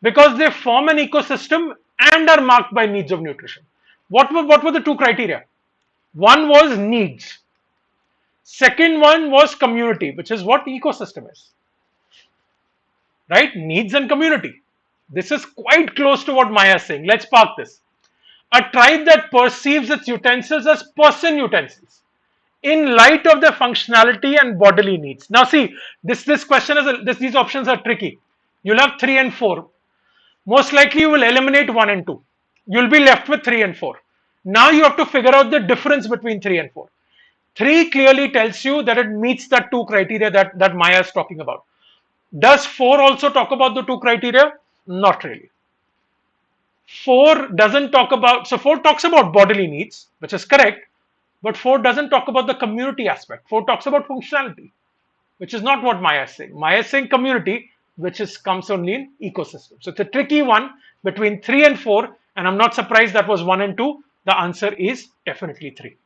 because they form an ecosystem and are marked by needs of nutrition. What were the two criteria? One was needs. Second one was community, which is what ecosystem is. Right? Needs and community. This is quite close to what Maya is saying. Let's park this. A tribe that perceives its utensils as person utensils in light of their functionality and bodily needs. Now, see, this question is these options are tricky. You'll have 3 and 4. Most likely, you will eliminate 1 and 2. You'll be left with 3 and 4. Now you have to figure out the difference between 3 and 4. 3 clearly tells you that it meets that 2 criteria that Maya is talking about. Does 4 also talk about the 2 criteria? Not really. 4 doesn't talk about, so 4 talks about bodily needs, which is correct, but 4 doesn't talk about the community aspect. 4 talks about functionality, which is not what Maya is saying. Maya is saying community, which comes only in ecosystem. So it's a tricky one between 3 and 4, and I'm not surprised that was 1 and 2. The answer is definitely 3.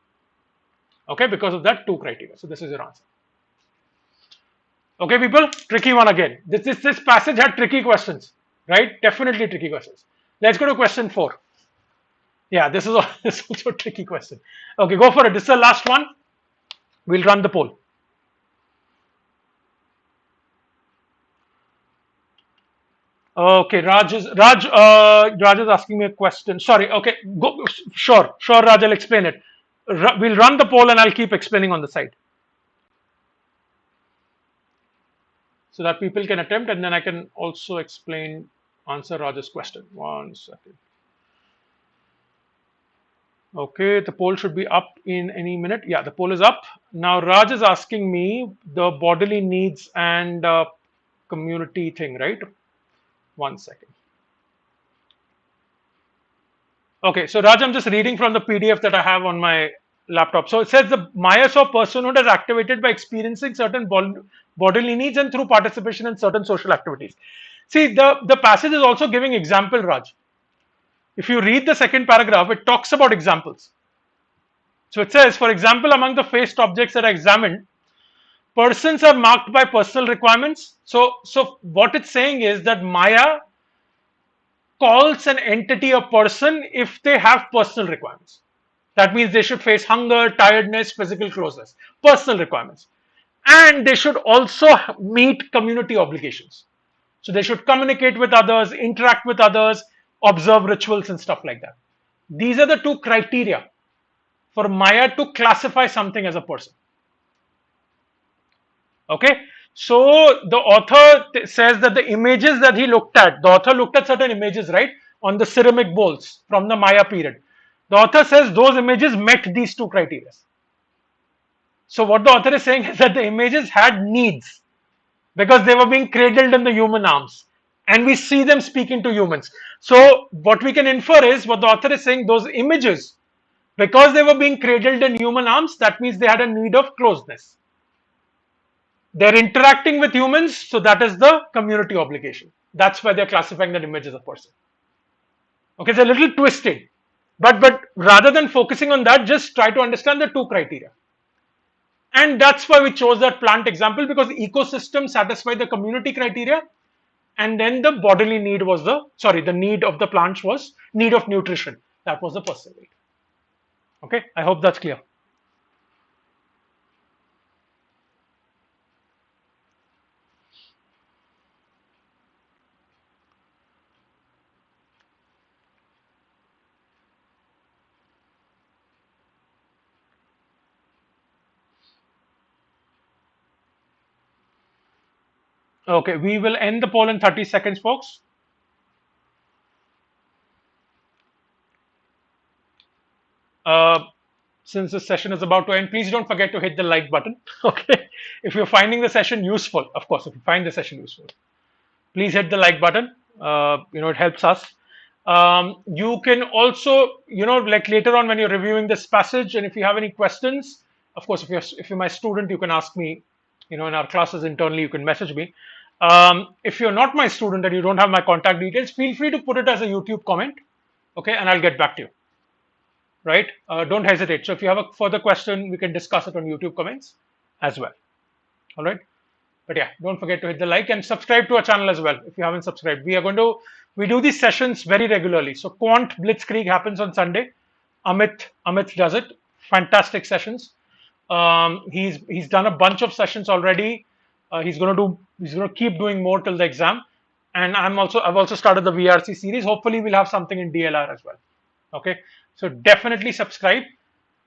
Okay, because of that 2 criteria. So this is your answer. Okay, people, tricky one again. This passage had tricky questions, right? Definitely tricky questions. Let's go to question 4. Yeah, this is also a tricky question. Okay, go for it. This is the last one. We'll run the poll. Okay, Raj is asking me a question. Sorry. Okay, go. Sure, Raj, I'll explain it. We'll run the poll and I'll keep explaining on the side, so that people can attempt, and then I can also answer Raj's question. 1 second. Okay, the poll should be up in any minute. Yeah, the poll is up. Now Raj is asking me the bodily needs and community thing, right? 1 second. Okay, so Raj, I'm just reading from the PDF that I have on my laptop. So it says the Maya saw personhood is activated by experiencing certain bodily needs and through participation in certain social activities. See, the passage is also giving example, Raj. If you read the second paragraph, it talks about examples. So it says, for example, among the faced objects that are examined, persons are marked by personal requirements. So what it's saying is that Maya calls an entity a person if they have personal requirements. That means they should face hunger, tiredness, physical closeness, personal requirements. And they should also meet community obligations. So they should communicate with others, interact with others, observe rituals and stuff like that. These are the 2 criteria for Maya to classify something as a person. Okay, so the author says that the images that he looked at, the author looked at certain images, right, on the ceramic bowls from the Maya period. The author says those images met these 2 criteria. So what the author is saying is that the images had needs because they were being cradled in the human arms, and we see them speaking to humans. So what we can infer is what the author is saying, those images, because they were being cradled in human arms, that means they had a need of closeness. They're interacting with humans, so that is the community obligation. That's why they're classifying that image as a person. Okay, it's a little twisted, but rather than focusing on that, just try to understand the 2 criteria. And that's why we chose that plant example, because the ecosystem satisfied the community criteria, and then the bodily need was the need of the plants was need of nutrition. That was the personal need. Okay, I hope that's clear. Okay, we will end the poll in 30 seconds, folks. Since the session is about to end, please don't forget to hit the like button. Okay, if you're finding the session useful, of course, if you find the session useful, please hit the like button. It helps us. You can also, like later on when you're reviewing this passage, and if you have any questions, of course, if you're my student, you can ask me. In our classes internally, you can message me. If you're not my student and you don't have my contact details, feel free to put it as a YouTube comment, okay, and I'll get back to you. Right? Don't hesitate. So if you have a further question, we can discuss it on YouTube comments as well. All right. But yeah, don't forget to hit the like and subscribe to our channel as well if you haven't subscribed. We do these sessions very regularly. So Quant Blitzkrieg happens on Sunday. Amit does it. Fantastic sessions. He's done a bunch of sessions already. He's gonna keep doing more till the exam. And I've also started the VRC series. Hopefully we'll have something in DLR as well. Okay. So definitely subscribe.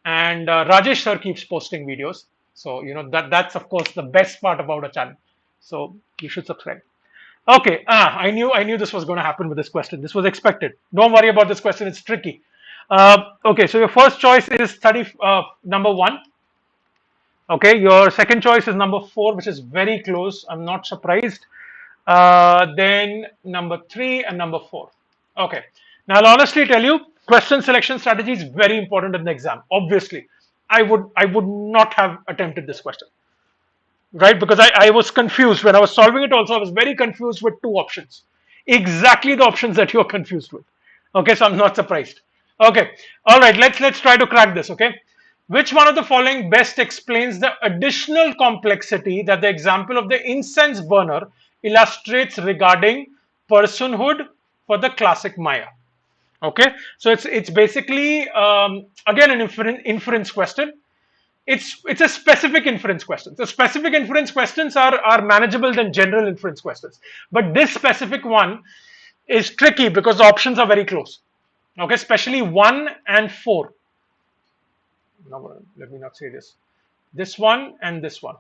And Rajesh sir keeps posting videos. So that's of course the best part about a channel. So you should subscribe. Okay. I knew this was going to happen with this question. This was expected. Don't worry about this question. It's tricky. Okay. So your first choice is number 1. Okay. Your second choice is number 4, which is very close. I'm not surprised. Then number 3 and number 4. Okay. Now I'll honestly tell you, question selection strategy is very important in the exam. Obviously, I would not have attempted this question. right? Because I was confused when I was solving it also. I was very confused with two options. Exactly the options that you're confused with. Okay, so I'm not surprised. Okay, all right, let's try to crack this, okay? Which one of the following best explains the additional complexity that the example of the incense burner illustrates regarding personhood for the classic Maya? Okay, so it's basically again an inference question. It's a specific inference question. So specific inference questions are manageable than general inference questions, but this specific one is tricky because the options are very close. Okay, especially 1 and 4. No, let me not say this one and this one.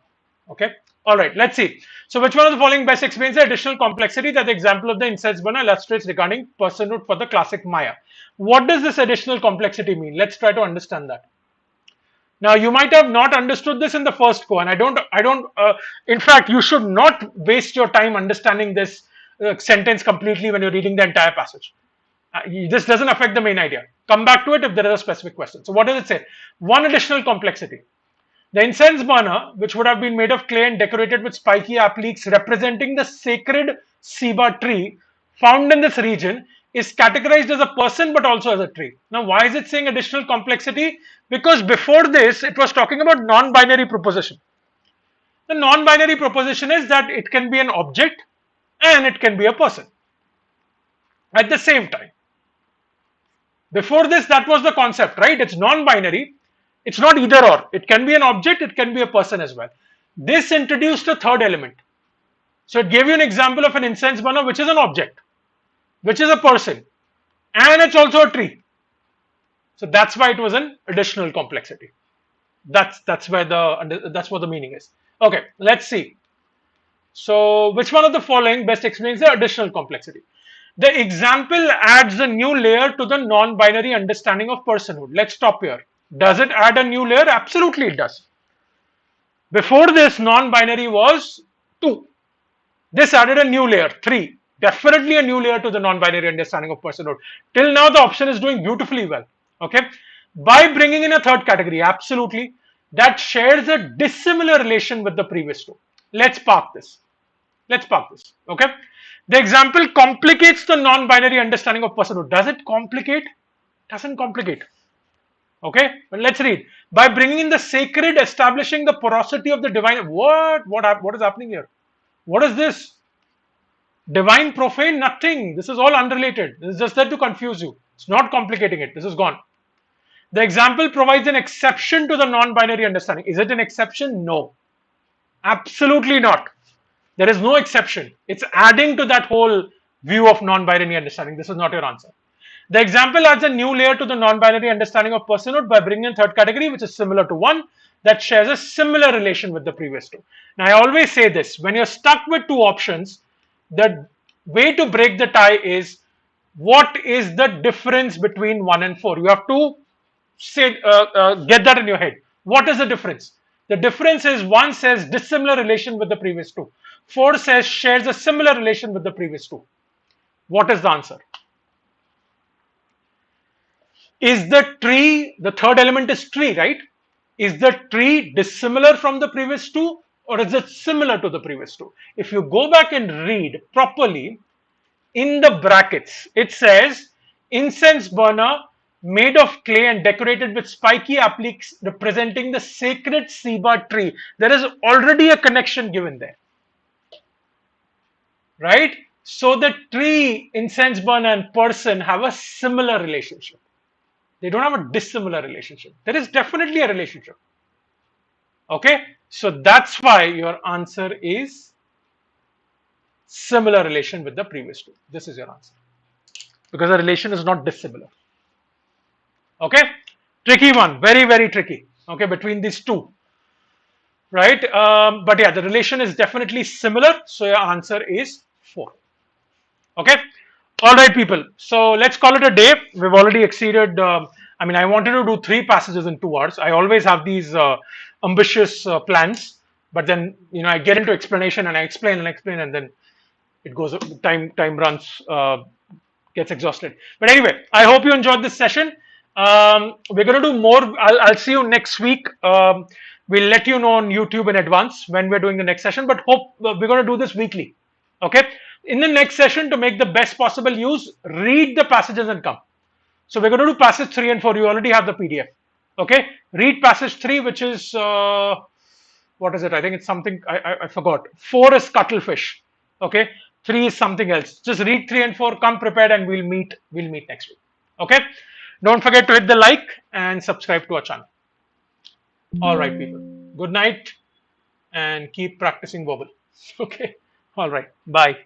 Okay, all right, let's see. So which one of the following best explains the additional complexity that the example of the incense burner illustrates regarding personhood for the classic Maya? What does this additional complexity mean? Let's try to understand that. Now you might have not understood this in the first go, and in fact, you should not waste your time understanding this sentence completely when you're reading the entire passage. This doesn't affect the main idea. Come back to it if there is a specific question. So what does it say? One additional complexity. The incense burner, which would have been made of clay and decorated with spiky appliques representing the sacred ceiba tree found in this region, is categorized as a person but also as a tree. Now, why is it saying additional complexity? Because before this, it was talking about non-binary proposition. The non-binary proposition is that it can be an object and it can be a person at the same time. Before this, that was the concept, right? It's non-binary. It's not either or. It can be an object, it can be a person as well. This introduced a third element. So it gave you an example of an incense burner, which is an object, which is a person, and it's also a tree. So that's why it was an additional complexity. That's what the meaning is. Okay, let's see. So which one of the following best explains the additional complexity? The example adds a new layer to the non-binary understanding of personhood. Let's stop here. Does it add a new layer? Absolutely it does. Before this, non-binary was 2. This added a new layer, 3. Definitely a new layer to the non-binary understanding of personhood. Till now, the option is doing beautifully well. Okay. By bringing in a third category, absolutely, that shares a dissimilar relation with the previous two. Let's park this. Okay. The example complicates the non-binary understanding of personhood. Does it complicate? Doesn't complicate. Okay, but let's read. By bringing in the sacred, establishing the porosity of the divine. What is happening here? What is this? Divine, profane, nothing. This is all unrelated. This is just there to confuse you. It's not complicating it. This is gone. The example provides an exception to the non-binary understanding. Is it an exception? No. Absolutely not. There is no exception. It's adding to that whole view of non-binary understanding. This is not your answer. The example adds a new layer to the non-binary understanding of personhood by bringing in third category, which is similar to 1, that shares a similar relation with the previous 2. Now, I always say this, when you're stuck with 2 options, the way to break the tie is, what is the difference between 1 and 4? You have to say, get that in your head. What is the difference? The difference is 1 says dissimilar relation with the previous 2. 4 says shares a similar relation with the previous 2. What is the answer? Is the tree, the third element is tree, right? Is the tree dissimilar from the previous 2 or is it similar to the previous 2? If you go back and read properly, in the brackets, it says incense burner made of clay and decorated with spiky appliques representing the sacred ceiba tree. There is already a connection given there, right? So the tree, incense burner and person have a similar relationship. They don't have a dissimilar relationship. There is definitely a relationship. Okay, so that's why your answer is similar relation with the previous 2. This is your answer because the relation is not dissimilar. Okay, tricky one, very, very tricky. Okay, between these 2, right? But yeah, the relation is definitely similar. So your answer is 4. Okay. All right, people. So let's call it a day. We've already exceeded. I mean, I wanted to do 3 passages in 2 hours. I always have these ambitious plans, but then I get into explanation and I explain, and then it goes. Time runs, gets exhausted. But anyway, I hope you enjoyed this session. We're going to do more. I'll see you next week. We'll let you know on YouTube in advance when we're doing the next session, but hope we're going to do this weekly. Okay. In the next session, to make the best possible use, read the passages and come. So we're going to do passage 3 and 4. You already have the PDF. Okay. Read passage 3, which is what is it? I think it's something I forgot. 4 is cuttlefish. Okay. 3 is something else. Just read 3 and 4. Come prepared, and we'll meet next week. Okay. Don't forget to hit the like and subscribe to our channel. All right, people. Good night, and keep practicing verbal. Okay. All right. Bye.